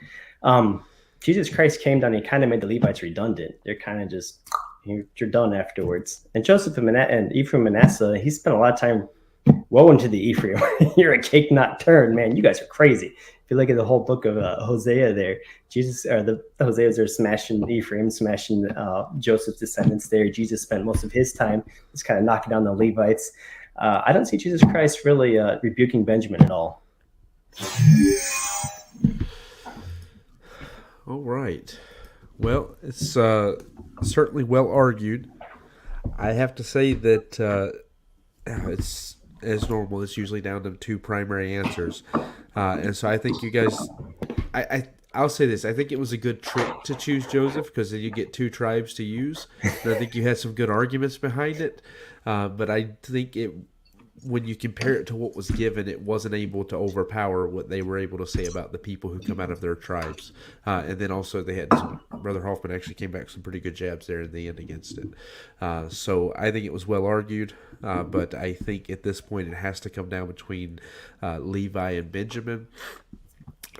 Jesus Christ came down and he kind of made the Levites redundant. They're kind of just, you're done afterwards. And Joseph and Ephraim and Manasseh, he spent a lot of time, woe unto the Ephraim. You're a cake not turned, man. You guys are crazy. If you look at the whole book of Hosea there, the Hoseas are smashing Ephraim, smashing Joseph's descendants there. Jesus spent most of his time just kind of knocking down the Levites. I don't see Jesus Christ really rebuking Benjamin at all. All right. Well, it's certainly well argued. I have to say that it's, as normal, it's usually down to 2 primary answers. And so I think you guys, I'll say this. I think it was a good trick to choose Joseph because then you get 2 tribes to use. And I think you had some good arguments behind it. But I think when you compare it to what was given, it wasn't able to overpower what they were able to say about the people who come out of their tribes. And then also they had Brother Hoffman actually came back with some pretty good jabs there in the end against it. So I think it was well argued. But I think at this point it has to come down between Levi and Benjamin.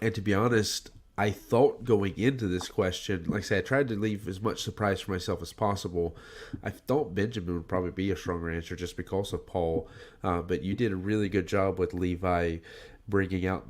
And to be honest, I thought going into this question, like I said, I tried to leave as much surprise for myself as possible. I thought Benjamin would probably be a stronger answer just because of Paul. But you did a really good job with Levi bringing out,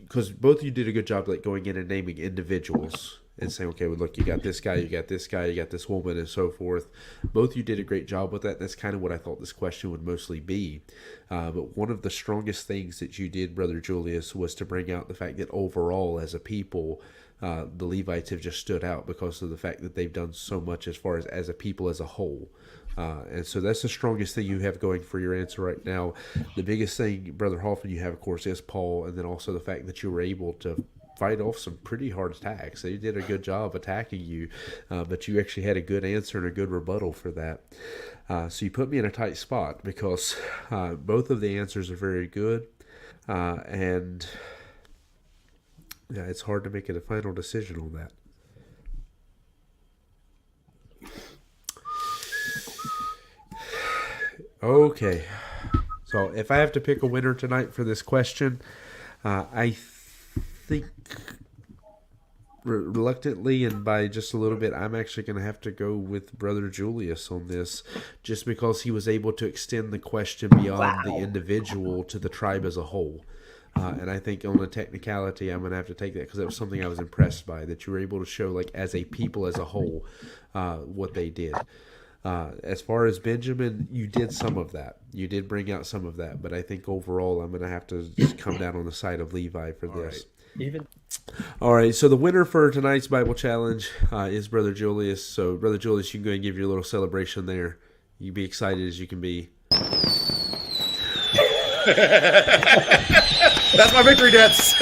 because both of you did a good job like going in and naming individuals and saying, okay, well, look, you got this guy, you got this guy, you got this woman, and so forth. Both of you did a great job with that. That's kind of what I thought this question would mostly be. But one of the strongest things that you did, Brother Julius, was to bring out the fact that overall, as a people, the Levites have just stood out because of the fact that they've done so much as far as a people as a whole. And so that's the strongest thing you have going for your answer right now. The biggest thing, Brother Hoffman, you have, of course, is Paul, and then also the fact that you were able to fight off some pretty hard attacks. They did a good job attacking you, but you actually had a good answer and a good rebuttal for that. So you put me in a tight spot because both of the answers are very good, and yeah, it's hard to make a final decision on that. Okay, so if I have to pick a winner tonight for this question, I think reluctantly and by just a little bit, I'm actually going to have to go with Brother Julius on this, just because he was able to extend the question beyond the individual to the tribe as a whole. And I think on a technicality, I'm going to have to take that because that was something I was impressed by, that you were able to show, like, as a people as a whole, what they did. As far as Benjamin, you did some of that. You did bring out some of that, but I think overall I'm going to have to just come down on the side of Levi for this. All right, so the winner for tonight's Bible Challenge is Brother Julius. So, Brother Julius, you can go ahead and give your little celebration there. You be excited as you can be. That's my victory dance.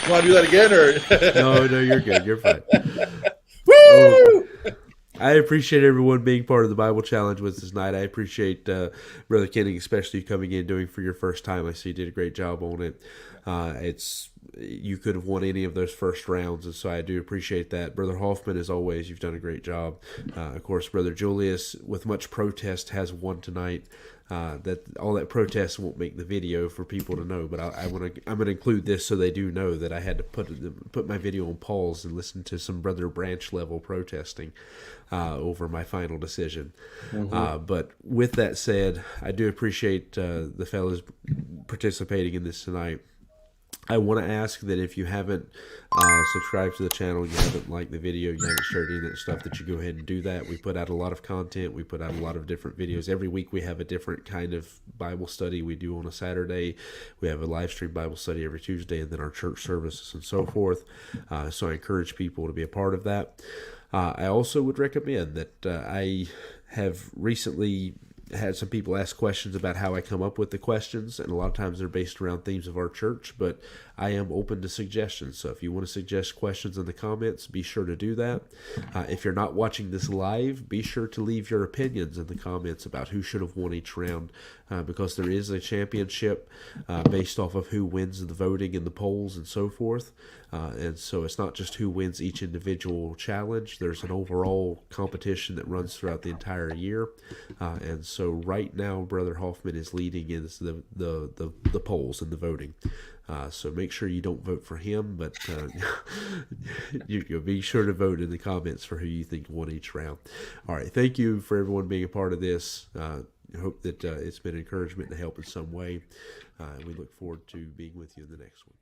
Want to do that again, or No, you're good. You're fine. woo? I appreciate everyone being part of the Bible Challenge with us tonight. I appreciate Brother Kenning, especially coming in doing for your first time. I see you did a great job on it. You could have won any of those first rounds, and so I do appreciate that. Brother Hoffman, as always, you've done a great job. Of course, Brother Julius, with much protest, has won tonight. That all that protest won't make the video for people to know, but I'm gonna include this so they do know that I had to put my video on pause and listen to some Brother Branch level protesting over my final decision. Mm-hmm. But with that said, I do appreciate the fellas participating in this tonight. I want to ask that if you haven't subscribed to the channel, you haven't liked the video, you haven't shared any of that stuff, that you go ahead and do that. We put out a lot of content. We put out a lot of different videos. Every week we have a different kind of Bible study we do on a Saturday. We have a live stream Bible study every Tuesday, and then our church services and so forth. So I encourage people to be a part of that. I also would recommend that I have recently had some people ask questions about how I come up with the questions, and a lot of times they're based around themes of our church, but I am open to suggestions. So if you want to suggest questions in the comments, be sure to do that. If you're not watching this live, be sure to leave your opinions in the comments about who should have won each round, because there is a championship based off of who wins the voting in the polls and so forth. And so it's not just who wins each individual challenge. There's an overall competition that runs throughout the entire year. And so right now, Brother Hoffman is leading in the polls and the voting. So make sure you don't vote for him, but you'll be sure to vote in the comments for who you think won each round. All right. Thank you for everyone being a part of this. I hope that it's been encouragement to help in some way. We look forward to being with you in the next one.